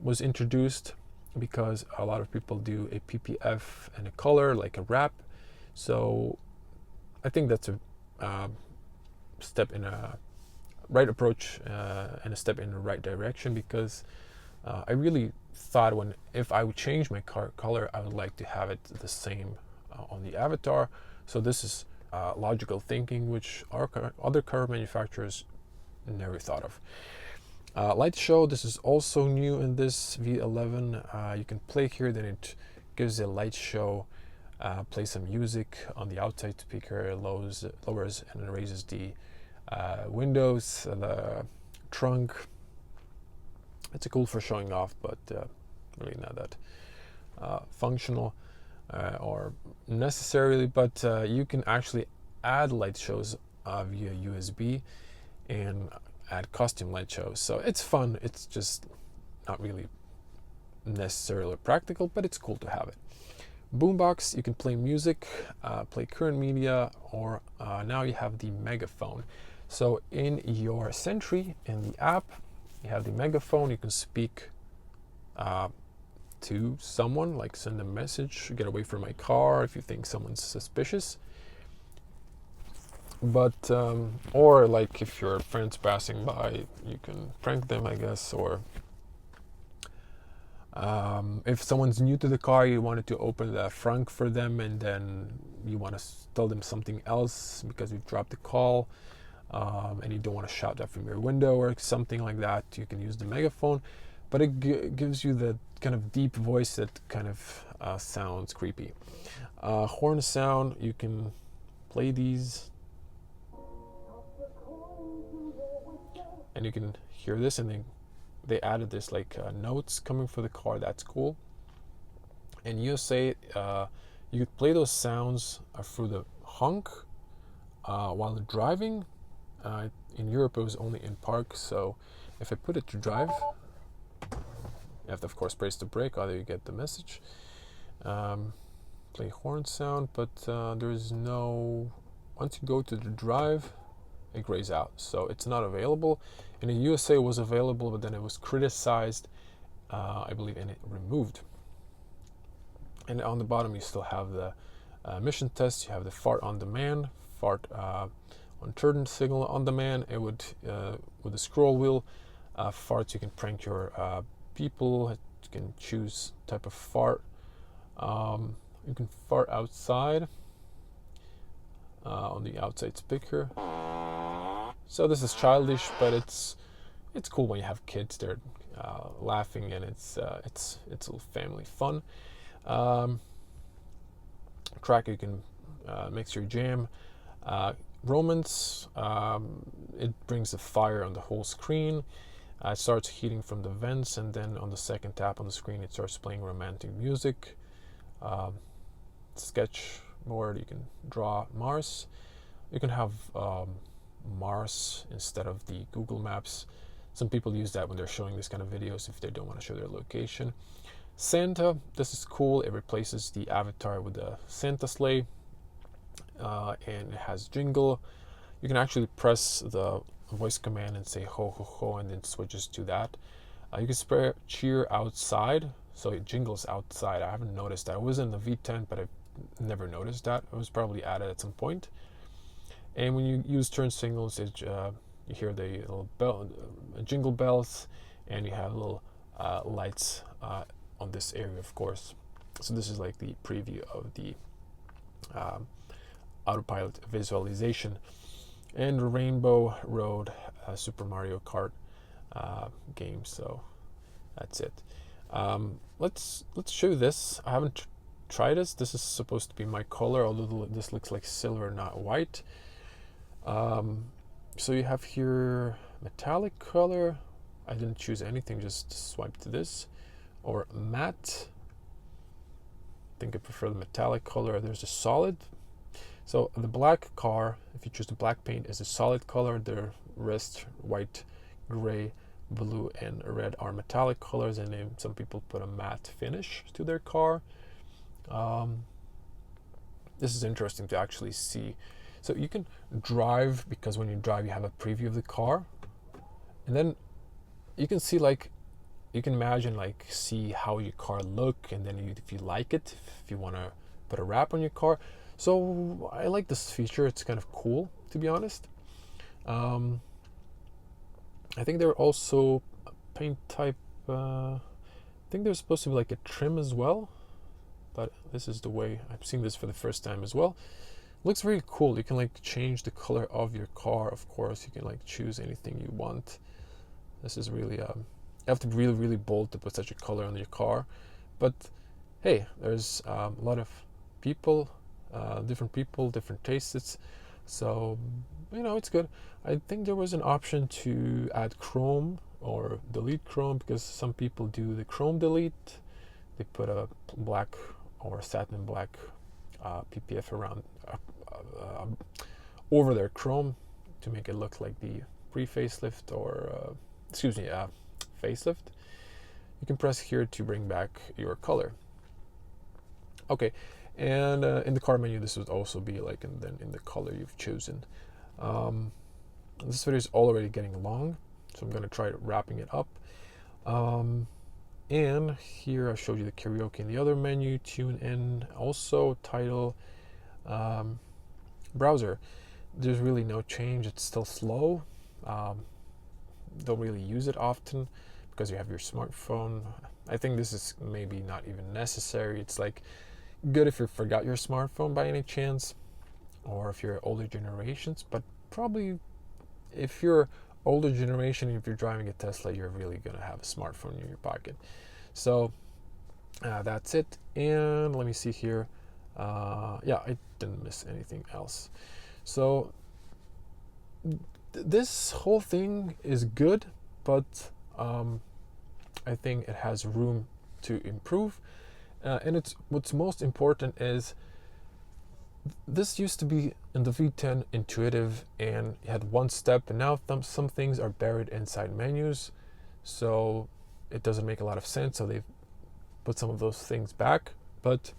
was introduced because a lot of people do a PPF and a color, like a wrap. So I think that's a step in a right approach and a step in the right direction, because I really thought if I would change my car color, I would like to have it the same on the avatar. So this is logical thinking, which other car manufacturers never thought of. Light show, this is also new in this V11. You can play here, then it gives a light show, play some music on the outside speaker, lowers and raises the windows, the trunk. It's cool for showing off, but really not that functional or necessarily. But you can actually add light shows via USB and add custom light shows. So it's fun. It's just not really necessarily practical, but it's cool to have it. Boombox, you can play music, play current media, or now you have the megaphone. So in your Sentry, in the app, you have the megaphone. You can speak to someone, like send a message, get away from my car if you think someone's suspicious. But or like if your friends passing by, you can prank them, I guess. Or if someone's new to the car, you wanted to open the frunk for them, and then you want to tell them something else because you dropped the call, and you don't want to shout that from your window or something like that, you can use the megaphone. But it gives you the kind of deep voice that kind of sounds creepy. Horn sound, you can play these, and you can hear this, and they added this like notes coming for the car. That's cool. And you say you could play those sounds through the honk, while driving. In Europe it was only in park, so if I put it to drive, you have to of course press the brake, other you get the message. Play horn sound, but there is no, once you go to the drive, it grays out, so it's not available. In the USA it was available, but then it was criticized, I believe, and it removed. And on the bottom you still have the mission test. You have the fart on demand, fart on turn signal on demand. It would with the scroll wheel farts, you can prank your people. You can choose type of fart. You can fart outside on the outside speaker. So this is childish, but it's cool when you have kids. They're laughing, and it's a little family fun. Track, you can mix your jam. Romance, it brings the fire on the whole screen. It starts heating from the vents, and then on the second tap on the screen it starts playing romantic music. Sketch mode, you can draw Mars. You can have Mars instead of the Google Maps. Some people use that when they're showing this kind of videos if they don't want to show their location. Santa, this is cool. It replaces the avatar with the Santa sleigh, and it has jingle. You can actually press the voice command and say ho ho ho, and then it switches to that. You can cheer outside, so it jingles outside. I haven't noticed that. It was in the V10, but I've never noticed that. It was probably added at some point. And when you use turn signals, you hear the little bell, jingle bells, and you have little lights on this area, of course. So this is like the preview of the Autopilot visualization. And Rainbow Road Super Mario Kart game. So that's it. Let's show this. I haven't tried this. This is supposed to be my color, although this looks like silver, not white. So you have here metallic color. I didn't choose anything, just swipe to this. Or matte. I think I prefer the metallic color. There's a solid. So the black car, if you choose the black paint, is a solid color. The rest, white, gray, blue, and red, are metallic colors, and then some people put a matte finish to their car. This is interesting to actually see. So you can drive, because when you drive you have a preview of the car, and then you can see, like, you can imagine, like, see how your car look, and then if you like it, if you want to put a wrap on your car. So I like this feature. It's kind of cool, to be honest. I think they're also paint type. I think there's supposed to be like a trim as well, but this is the way I'm seeing this for the first time as well. Looks very cool. You can like change the color of your car. Of course, you can like choose anything you want. This is really you have to be really, really bold to put such a color on your car. But hey, there's a lot of people. Different people, different tastes, so it's good. I think there was an option to add chrome or delete chrome, because some people do the chrome delete. They put a black or satin black PPF around over their chrome to make it look like the pre-facelift or facelift. You can press here to bring back your color. Okay. And in the car menu, this would also be like, and then in the color you've chosen. This video is already getting long, so I'm going to try wrapping it up. And here I showed you the karaoke in the other menu, tune in, also title, browser. There's really no change. It's still slow. Don't really use it often because you have your smartphone. I think this is maybe not even necessary. It's like good if you forgot your smartphone by any chance, or if you're older generations, but probably if you're older generation, if you're driving a Tesla, you're really gonna have a smartphone in your pocket. So that's it. And let me see here. Yeah, I didn't miss anything else. So this whole thing is good, but I think it has room to improve. And what's most important is This used to be in the V10 intuitive and you had one step, and now some things are buried inside menus, so it doesn't make a lot of sense. So they've put some of those things back, but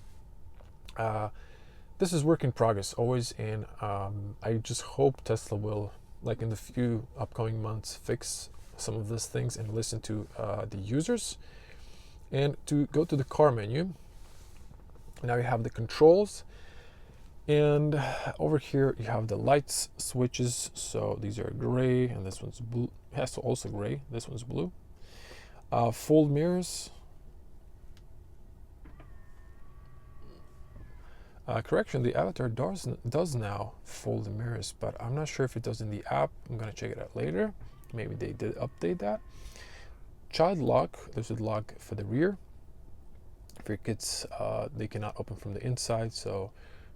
this is work in progress always, and I just hope Tesla will, like in the few upcoming months, fix some of these things and listen to the users. And to go to the car menu, now you have the controls, and over here you have the lights switches. So these are gray, and this one's blue. It has also gray. This one's blue. Fold mirrors. Correction, the avatar does now fold the mirrors, but I'm not sure if it does in the app. I'm gonna check it out later. Maybe they did update that. Child lock, there's a lock for the rear. For your kids, they cannot open from the inside, so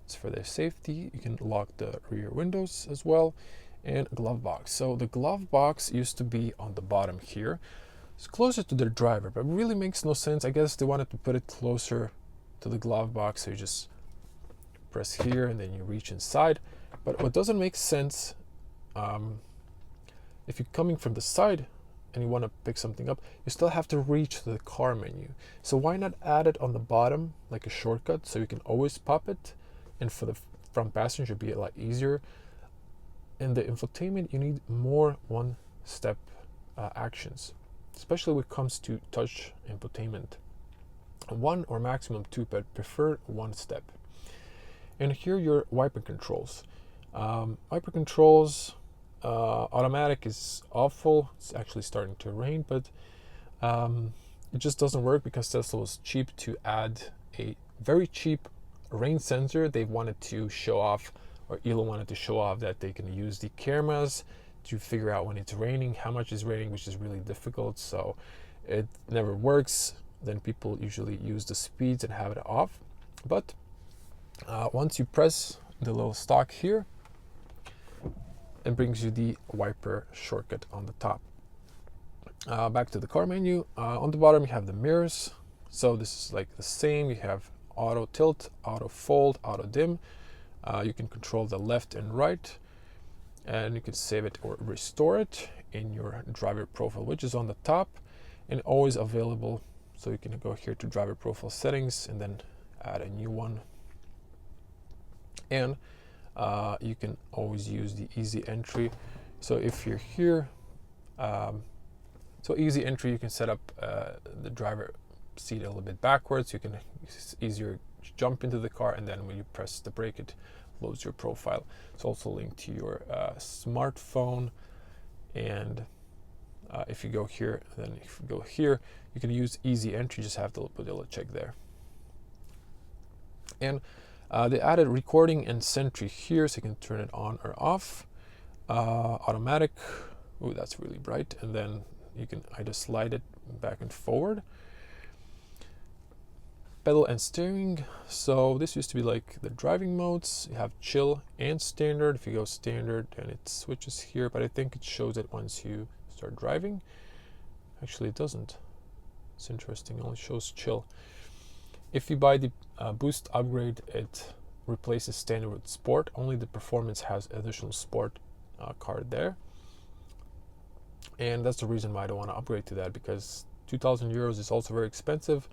it's for their safety. You can lock the rear windows as well. And glove box. So the glove box used to be on the bottom here. It's closer to the driver, but really makes no sense. I guess they wanted to put it closer to the glove box, so you just press here and then you reach inside. But what doesn't make sense, if you're coming from the side and you want to pick something up, you still have to reach to the car menu. So why not add it on the bottom like a shortcut, so you can always pop it, and for the front passenger be a lot easier. In the infotainment, you need more one-step actions, especially when it comes to touch infotainment. One or maximum two, but prefer one step. And here are your wiper controls. Wiper controls, automatic is awful. It's actually starting to rain, but it just doesn't work because Tesla was cheap to add a very cheap rain sensor. They wanted to show off, or Elon wanted to show off, that they can use the cameras to figure out when it's raining, how much is raining, which is really difficult. So it never works. Then people usually use the speeds and have it off. But once you press the little stalk here, it brings you the wiper shortcut on the top. Back to the car menu. On the bottom you have the mirrors. So this is like the same. You have auto tilt, auto fold, auto dim. You can control the left and right, and you can save it or restore it in your driver profile, which is on the top and always available. So you can go here to driver profile settings and then add a new one. And you can always use the easy entry. So if you're here, so easy entry, you can set up the driver seat a little bit backwards. You can easier jump into the car, and then when you press the brake, it loads your profile. It's also linked to your smartphone. And if you go here, then if you go here, you can use easy entry. Just have to put a little check there. And they added recording and sentry here, so you can turn it on or off. Automatic. Oh, that's really bright. And then you can either slide it back and forward. Pedal and steering. So this used to be like the driving modes. You have chill and standard. If you go standard, then it switches here, but I think it shows it once you start driving. Actually, it doesn't. It's interesting. It only shows chill. If you buy the boost upgrade, it replaces standard with sport. Only the performance has additional sport card there. And that's the reason why I don't want to upgrade to that, because 2,000 euros is also very expensive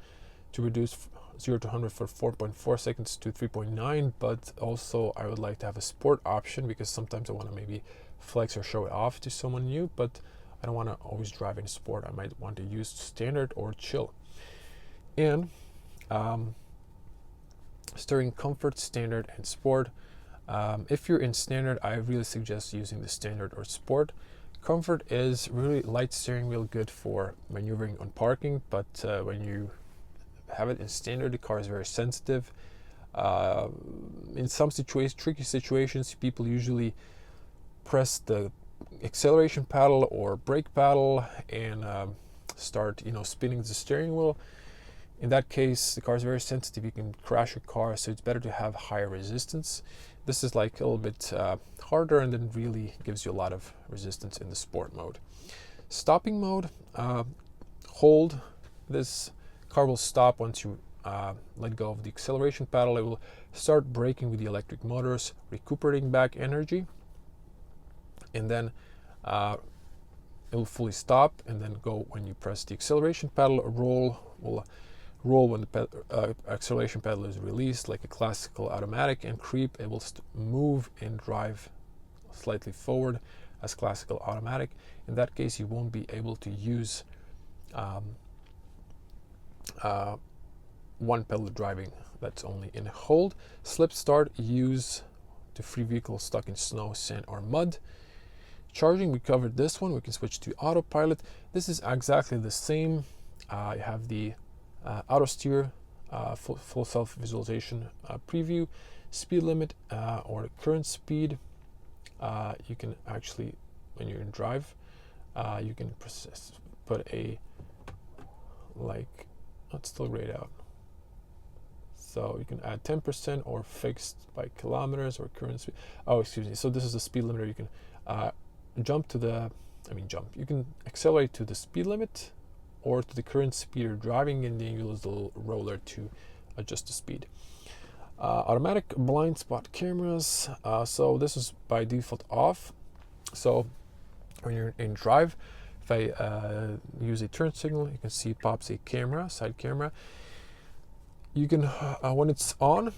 to reduce 0 to 100 for 4.4 seconds to 3.9. But also I would like to have a sport option, because sometimes I want to maybe flex or show it off to someone new, but I don't want to always drive in sport. I might want to use standard or chill. And steering comfort, standard, and sport. If you're in standard, I really suggest using the standard or sport. Comfort is really light steering wheel, good for maneuvering on parking, but when you have it in standard, the car is very sensitive. In some tricky situations, people usually press the acceleration paddle or brake paddle and start, spinning the steering wheel. In that case, the car is very sensitive. You can crash your car, so it's better to have higher resistance. This is like a little bit harder, and then really gives you a lot of resistance in the sport mode. Stopping mode, hold. This car will stop once you let go of the acceleration pedal, it will start braking with the electric motors, recuperating back energy, and then it will fully stop and then go when you press the acceleration pedal. A roll will roll when the acceleration pedal is released, like a classical automatic, and creep, it will move and drive slightly forward as classical automatic. In that case, you won't be able to use one pedal driving. That's only in hold. Slip start, use to free vehicles stuck in snow, sand, or mud. Charging, we covered this one. We can switch to autopilot. This is exactly the same. You have the auto steer, full self visualization preview, speed limit or the current speed. You can actually, when you're in drive, you can put a, like, it's still grayed out. So you can add 10% or fixed by kilometers or current speed. Oh, excuse me. So this is the speed limiter. You can you can accelerate to the speed limit or to the current speed you're driving, and then you use the little roller to adjust the speed. Automatic blind spot cameras. So this is by default off. So when you're in drive, if I use a turn signal, you can see it pops a camera, side camera. You can, when it's on,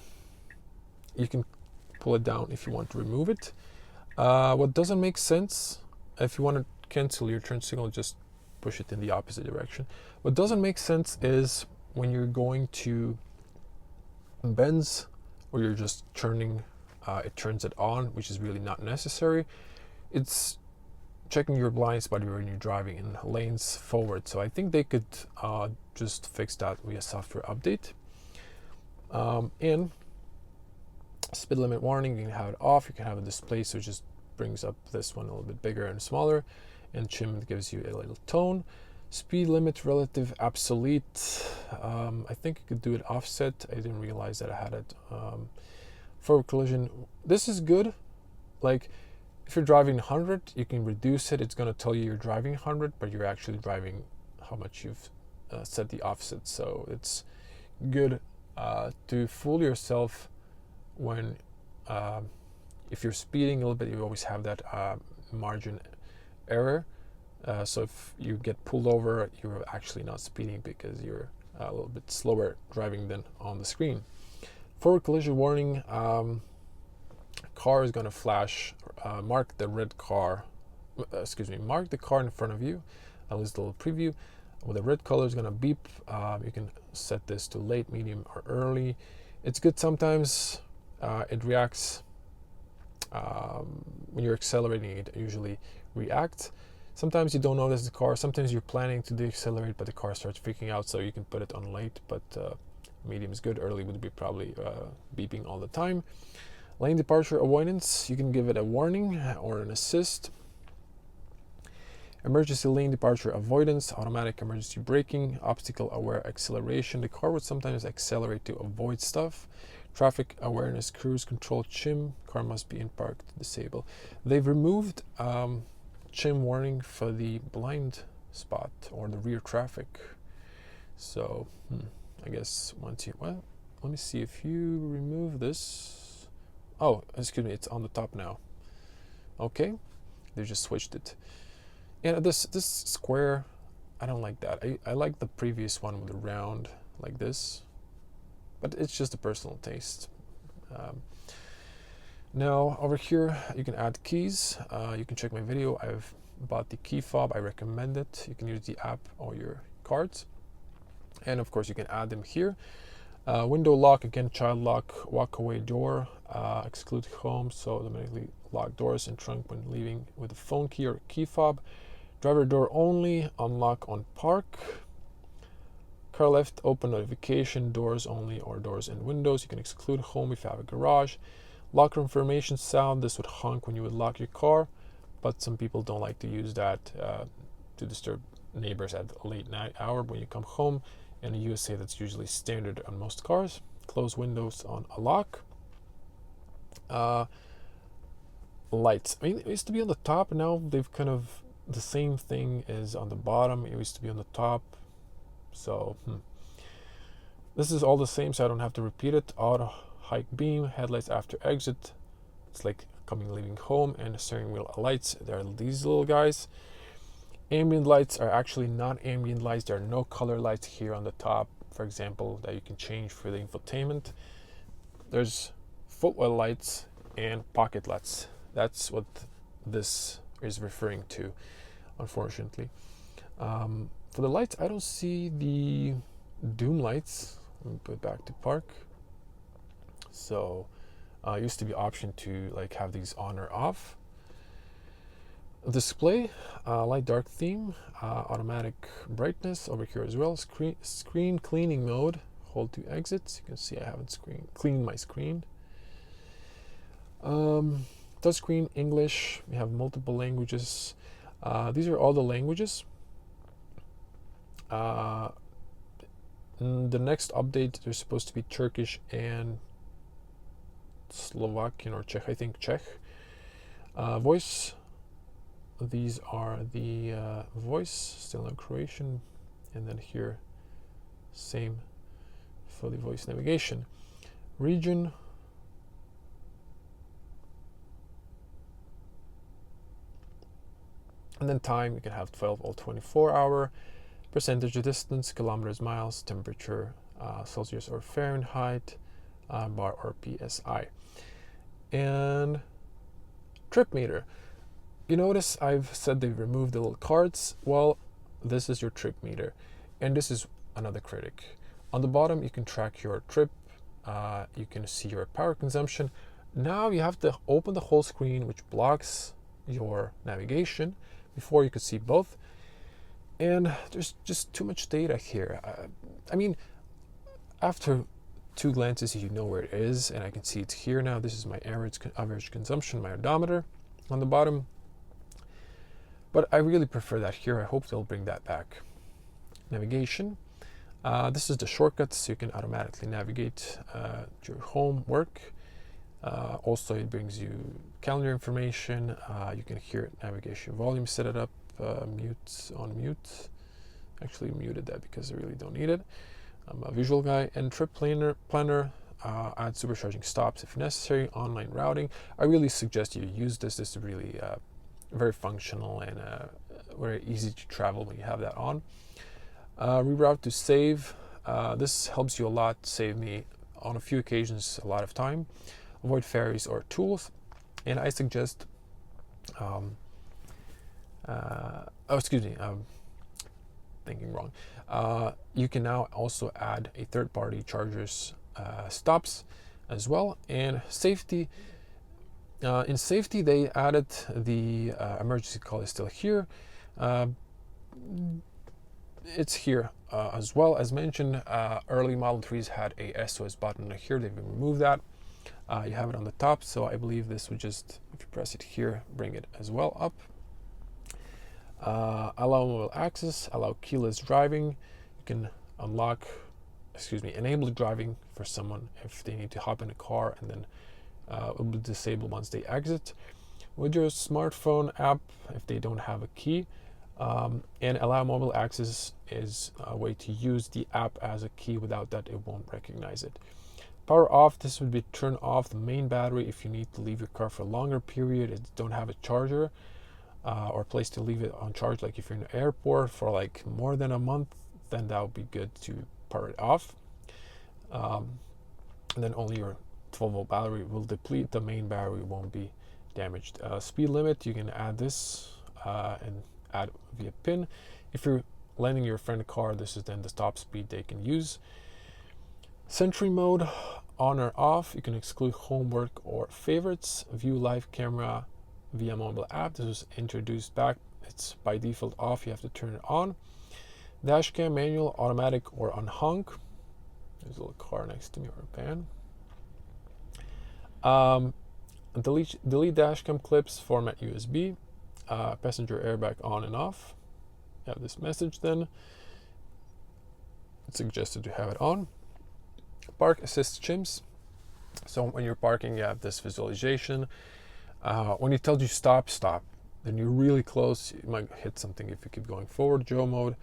you can pull it down if you want to remove it. What doesn't make sense, if you want to cancel your turn signal, just push it in the opposite direction. What doesn't make sense is when you're going to bends or you're just turning, it turns it on, which is really not necessary. It's checking your blind spot when you're driving in lanes forward. So I think they could just fix that via software update. And speed limit warning, you can have it off. You can have a display, so it just brings up this one a little bit bigger and smaller, and trim gives you a little tone. Speed limit relative obsolete. I think you could do it offset. I didn't realize that I had it. Forward collision, this is good. Like if you're driving 100, you can reduce it. It's going to tell you you're driving 100, but you're actually driving how much you've set the offset. So it's good to fool yourself when if you're speeding a little bit, you always have that margin error. So if you get pulled over, you're actually not speeding because you're a little bit slower driving than on the screen. Forward collision warning, car is going to flash, mark the red car, mark the car in front of you, at least a little preview. With the red color is going to beep. You can set this to late, medium, or early. It's good sometimes. It reacts when you're accelerating. It usually reacts. Sometimes you don't notice the car. Sometimes you're planning to deaccelerate, but the car starts freaking out, so you can put it on late. But medium is good. Early would be probably beeping all the time. Lane departure avoidance. You can give it a warning or an assist. Emergency lane departure avoidance, automatic emergency braking, obstacle aware acceleration. The car would sometimes accelerate to avoid stuff. Traffic awareness, cruise control, CHIM. Car must be in park to disable. They've removed CHIM warning for the blind spot or the rear traffic. So I guess once you, well, let me see if you remove this. Oh, excuse me, it's on the top now. Okay, they just switched it. Yeah, this square, I don't like that. I like the previous one with the round like this, but it's just a personal taste. Now over here you can add keys. You can check my video. I've bought the key fob. I recommend it. You can use the app or your cards, and of course you can add them here. Window lock, again, child lock, walk away door, exclude home, so automatically lock doors and trunk when leaving with a phone key or key fob. Driver door only, unlock on park. Car left, open notification, doors only or doors and windows. You can exclude home if you have a garage. Locker information sound, this would honk when you would lock your car, but some people don't like to use that to disturb neighbors at a late night hour when you come home. In the USA, that's usually standard on most cars. Close windows on a lock. Lights. I mean, it used to be on the top. Now they've kind of, the same thing is on the bottom. It used to be on the top. So This is all the same, so I don't have to repeat it. Auto high beam, headlights after exit. It's like leaving home, and steering wheel lights. There are these little guys. Ambient lights are actually not ambient lights. There are no color lights here on the top, for example, that you can change for the infotainment. There's footwell lights and pocket lights. That's what this is referring to, unfortunately. For the lights, I don't see the doom lights. Let me put it back to park. So it used to be option to like have these on or off. Display, light dark theme, automatic brightness over here as well. Screen cleaning mode, hold to exit. You can see I haven't cleaned my screen. Touchscreen English, we have multiple languages. These are all the languages. The next update, there's supposed to be Turkish and Slovakian or Czech, I think Czech. Voice, these are the voice, still in Croatian, and then here, same for the voice navigation. Region, and then time, you can have 12 or 24 hour, percentage of distance, kilometers, miles, temperature, Celsius or Fahrenheit, bar or PSI, and trip meter. You notice I've said they've removed the little cards. Well, this is your trip meter, and this is another critic. On the bottom, you can track your trip. You can see your power consumption. Now you have to open the whole screen, which blocks your navigation. Before you could see both, and there's just too much data here. I mean, after 2 glances, you know where it is, and I can see it's here now. This is my average consumption, my odometer on the bottom. But I really prefer that here. I hope they'll bring that back. Navigation. This is the shortcuts, so you can automatically navigate to your home, work. Also, it brings you calendar information. You can hear navigation volume, set it up, mute, on mute. Actually muted that because I really don't need it. I'm a visual guy. And trip planner, add supercharging stops if necessary, online routing. I really suggest you use this. This is really very functional and very easy to travel when you have that on. Reroute to save. This helps you a lot, save me on a few occasions a lot of time. Avoid ferries or tools, and I suggest thinking wrong. You can now also add a third-party chargers stops as well. And safety, in safety they added the emergency call is still here. It's here as well. As mentioned, early Model 3s had a SOS button here. They've removed that. You have it on the top, so I believe this would just, if you press it here, bring it as well up. Allow mobile access, allow keyless driving. You can enable driving for someone if they need to hop in a car, and then it will be disabled once they exit. With your smartphone app, if they don't have a key, and allow mobile access is a way to use the app as a key. Without that, it won't recognize it. Power off, this would be turn off the main battery if you need to leave your car for a longer period and don't have a charger or place to leave it on charge. Like if you're in an airport for like more than a month, then that would be good to power it off. And then only your 12-volt battery will deplete. The main battery won't be damaged. Speed limit, you can add this and add via pin. If you're lending your friend a car, this is then the top speed they can use. Sentry mode, on or off. You can exclude homework or favorites. View live camera via mobile app. This was introduced back. It's by default off. You have to turn it on. Dash cam, manual, automatic, or on honk. There's a little car next to me, or a van. Delete dash cam clips, format USB. Passenger airbag on and off. You have this message then. It's suggested to have it on. Park assist chimps. So when you're parking, you have this visualization. When it tells you stop, stop. Then you're really close. You might hit something if you keep going forward. Joe mode.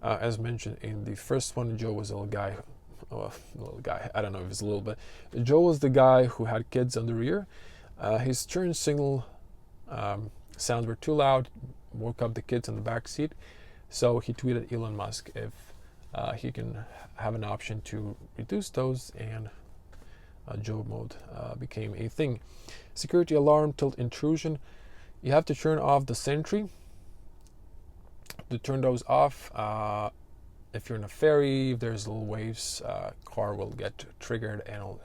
As mentioned in the first one, Joe was a little guy little guy, I don't know if he's little, but Joe was the guy who had kids on the rear. His turn signal sounds were too loud, woke up the kids in the back seat. So he tweeted Elon Musk if he can have an option to reduce those, and Joe mode became a thing. Security alarm, tilt intrusion. You have to turn off the sentry to turn those off. If you're in a ferry, if there's little waves, car will get triggered and it'll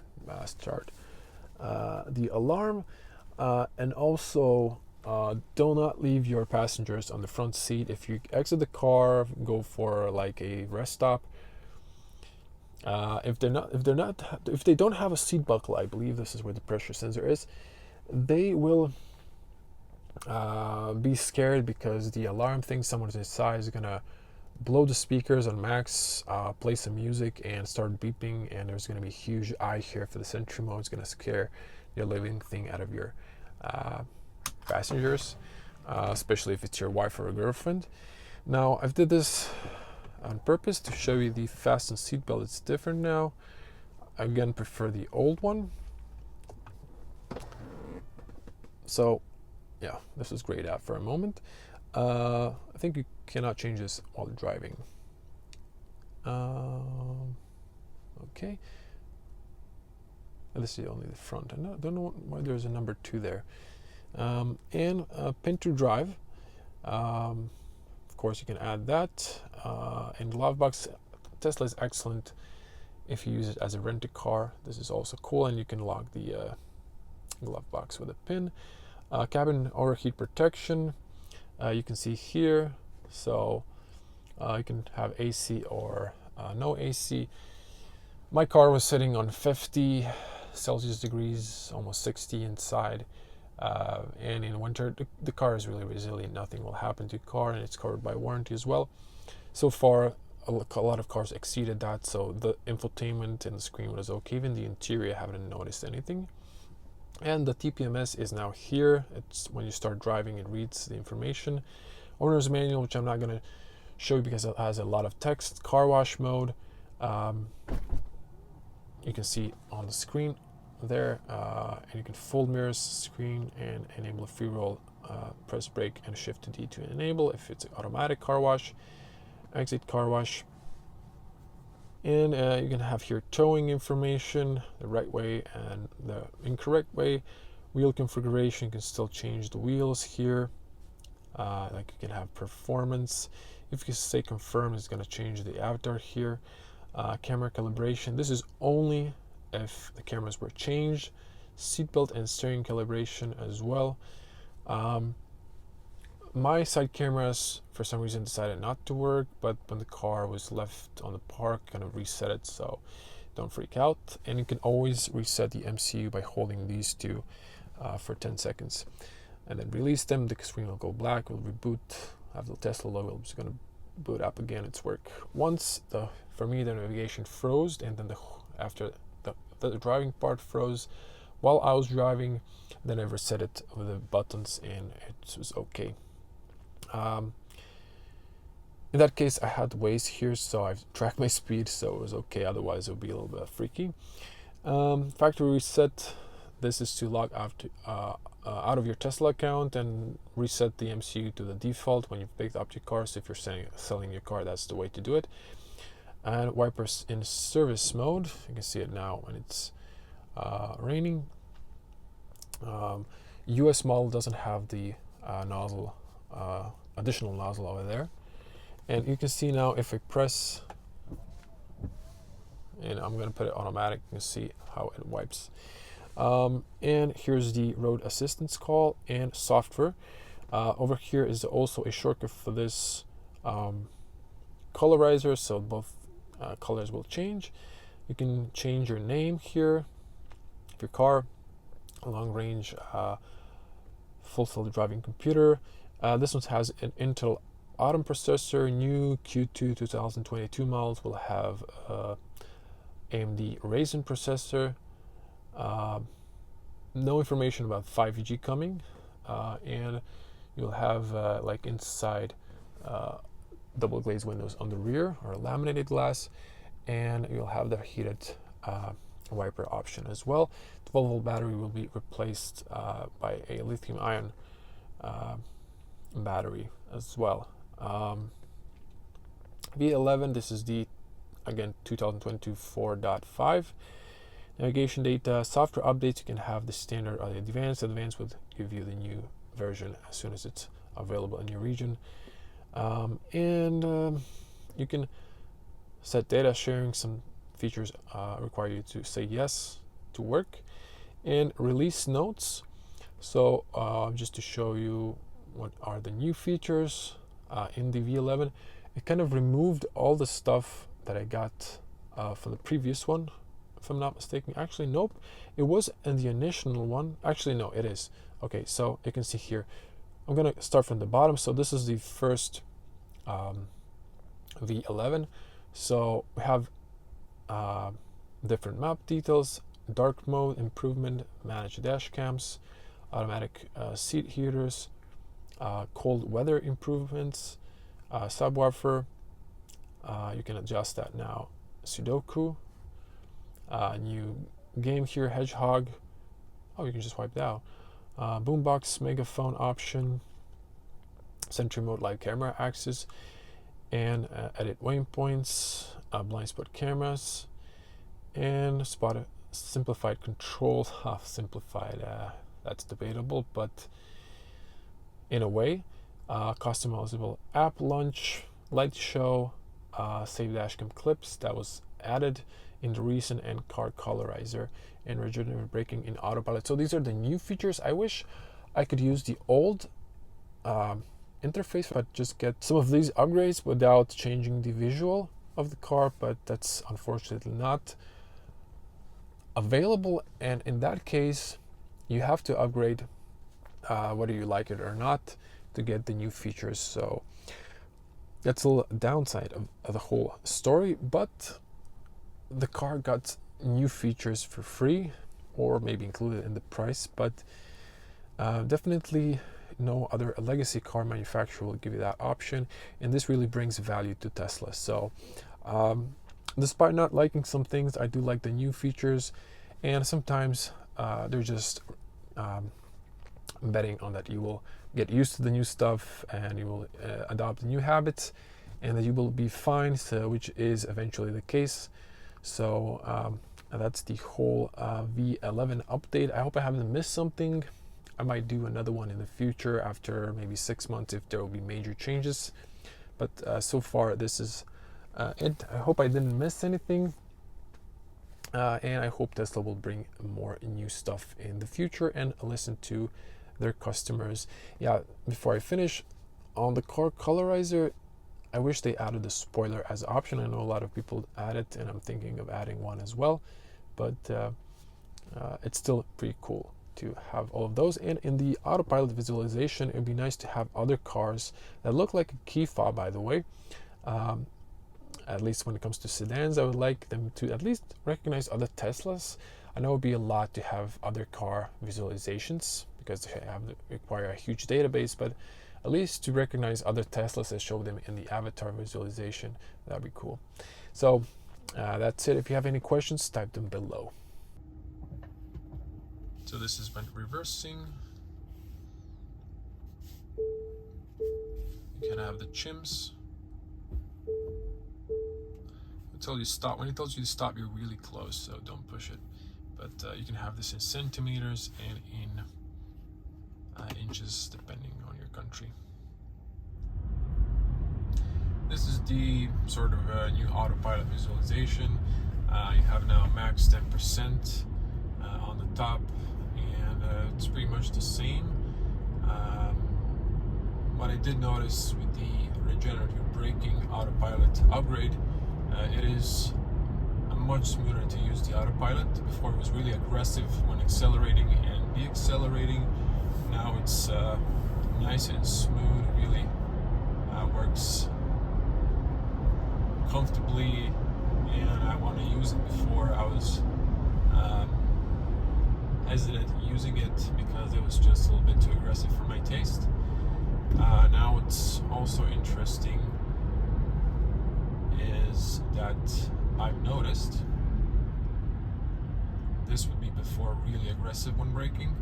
start the alarm. And also, do not leave your passengers on the front seat. If you exit the car, go for like a rest stop. If they don't have a seat buckle, I believe this is where the pressure sensor is, they will be scared because the alarm thinks someone's inside is gonna blow the speakers on max, play some music and start beeping, and there's gonna be a huge eye here for the sentry mode. It's gonna scare the living thing out of your passengers, especially if it's your wife or a girlfriend. Now, I've did this on purpose to show you the fasten seatbelt. It's different now. I again prefer the old one. So yeah, this is grayed out for a moment. I think you cannot change this while driving. Okay. And this is only the front. I don't know why there's a number 2 there. And pin to drive. Of course, you can add that. And glove box. Tesla is excellent if you use it as a rented car. This is also cool, and you can lock the glove box with a pin. Cabin overheat protection. You can see here. So you can have AC or no AC. My car was sitting on 50 Celsius degrees, almost 60 inside. And in winter, the car is really resilient. Nothing will happen to the car, and it's covered by warranty as well. So far, a lot of cars exceeded that, so the infotainment and the screen was okay. Even the interior, I haven't noticed anything. And the TPMS is now here. It's when you start driving, it reads the information. Owner's manual, which I'm not going to show you because it has a lot of text. Car wash mode. You can see on the screen there, and you can fold mirrors screen and enable a free roll. Press brake and shift to D to enable if it's automatic car wash. Exit car wash. And you can have here towing information, the right way and the incorrect way. Wheel configuration, you can still change the wheels here. Like you can have performance. If you say confirm, it's going to change the avatar here. Camera calibration, this is only if the cameras were changed. Seatbelt and steering calibration as well. My side cameras for some reason decided not to work, but when the car was left on the park, kind of reset it, so don't freak out. And you can always reset the MCU by holding these two for 10 seconds and then release them. The screen will go black, will reboot, have the Tesla logo. I'm just going to boot up again. It's work once. For me, the navigation froze, and then after the driving part froze while I was driving. Then I reset it with the buttons and it was okay. In that case, I had Waze here, so I've tracked my speed, so it was okay. Otherwise, it would be a little bit freaky. Factory reset. This is to log out of your Tesla account and reset the MCU to the default when you've picked up your car. So if you're selling your car, that's the way to do it. And wipers in service mode. You can see it now when it's raining. US model doesn't have the nozzle, additional nozzle over there. And you can see now if I press, and I'm going to put it automatic, you can see how it wipes. And here's the road assistance call and software. Over here is also a shortcut for this colorizer, so both colors will change. You can change your name here, your car, long range, full self-driving computer. This one has an Intel Atom processor. New Q2 2022 models will have AMD Ryzen processor. No information about 5G coming, and you'll have like inside double glazed windows on the rear or laminated glass, and you'll have the heated wiper option as well. The 12-volt battery will be replaced by a lithium-ion battery as well. V11, this is the, again, 2022 4.5. Navigation data, software updates, you can have the standard or the advanced. Advanced would give you the new version as soon as it's available in your region. You can set data sharing. Some features require you to say yes to work. And release notes. So just to show you what are the new features in the V11, it kind of removed all the stuff that I got from the previous one, if I'm not mistaken. Actually, nope, it was in the initial one. Actually, no, it is. Okay, so you can see here, I'm gonna start from the bottom. So this is the first V11. So we have different map details, dark mode improvement, manage dash cams, automatic seat heaters, cold weather improvements, subwoofer. You can adjust that now. Sudoku, new game here, Hedgehog. Oh, you can just wipe that out. Boombox, megaphone option, Sentry mode, live camera access, and edit waypoints, blind spot cameras, and simplified controls. Simplified, that's debatable, but in a way, customizable app launch, light show, save dashcam clips that was added in the recent, and car colorizer, and regenerative braking in Autopilot. So these are the new features. I wish I could use the old interface, but just get some of these upgrades without changing the visual of the car, but that's unfortunately not available. And in that case, you have to upgrade whether you like it or not to get the new features. So that's a downside of the whole story, but the car got new features for free, or maybe included in the price, but definitely no other legacy car manufacturer will give you that option, and this really brings value to Tesla. So despite not liking some things, I do like the new features, and sometimes they're just betting on that you will get used to the new stuff and you will adopt new habits, and that you will be fine, so which is eventually the case. So that's the whole V11 update. I hope I haven't missed something. I might do another one in the future after maybe 6 months if there will be major changes, but so far this is it. I hope I didn't miss anything, and I hope Tesla will bring more new stuff in the future and listen to their customers. Yeah, before I finish, on the car colorizer, I wish they added the spoiler as an option. I know a lot of people add it, and I'm thinking of adding one as well, but it's still pretty cool to have all of those. And in the Autopilot visualization, it would be nice to have other cars that look like a key fob, by the way. At least when it comes to sedans, I would like them to at least recognize other Teslas. I know it would be a lot to have other car visualizations because they require a huge database, but at least to recognize other Teslas and show them in the avatar visualization, that'd be cool. So that's it. If you have any questions, type them below. So this has been reversing. You can have the chimps. Until you stop. When it tells you to stop, you're really close, so don't push it. But you can have this in centimeters and in inches, depending on your country. This is the sort of new Autopilot visualization. You have now max 10% on the top, and it's pretty much the same. What I did notice with the regenerative braking Autopilot upgrade, it is much smoother to use the Autopilot. Before it was really aggressive when accelerating and deaccelerating. Now it's nice and smooth, really works comfortably, and I want to use it. Before I was hesitant using it because it was just a little bit too aggressive for my taste. Now it's also interesting is that I've noticed this would be before really aggressive when braking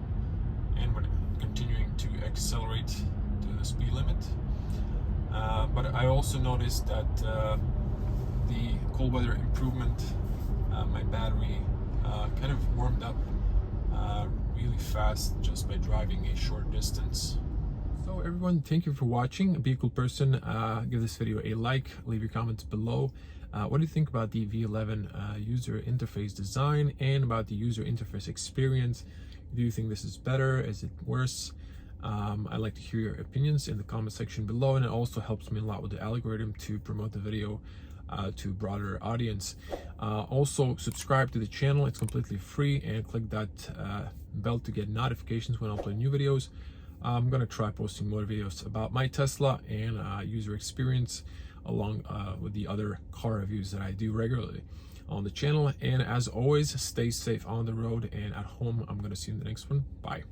and when continuing to accelerate to the speed limit. But I also noticed that the cold weather improvement, my battery kind of warmed up really fast just by driving a short distance. So everyone, thank you for watching. Be a cool person. Give this video a like, leave your comments below. What do you think about the V11 user interface design and about the user interface experience? Do you think this is better? Is it worse? I'd like to hear your opinions in the comment section below, and it also helps me a lot with the algorithm to promote the video to a broader audience. Also subscribe to the channel, it's completely free, and click that bell to get notifications when I upload new videos. I'm gonna try posting more videos about my Tesla and user experience along with the other car reviews that I do regularly on the channel. And as always, stay safe on the road and at home. I'm gonna see you in the next one. Bye.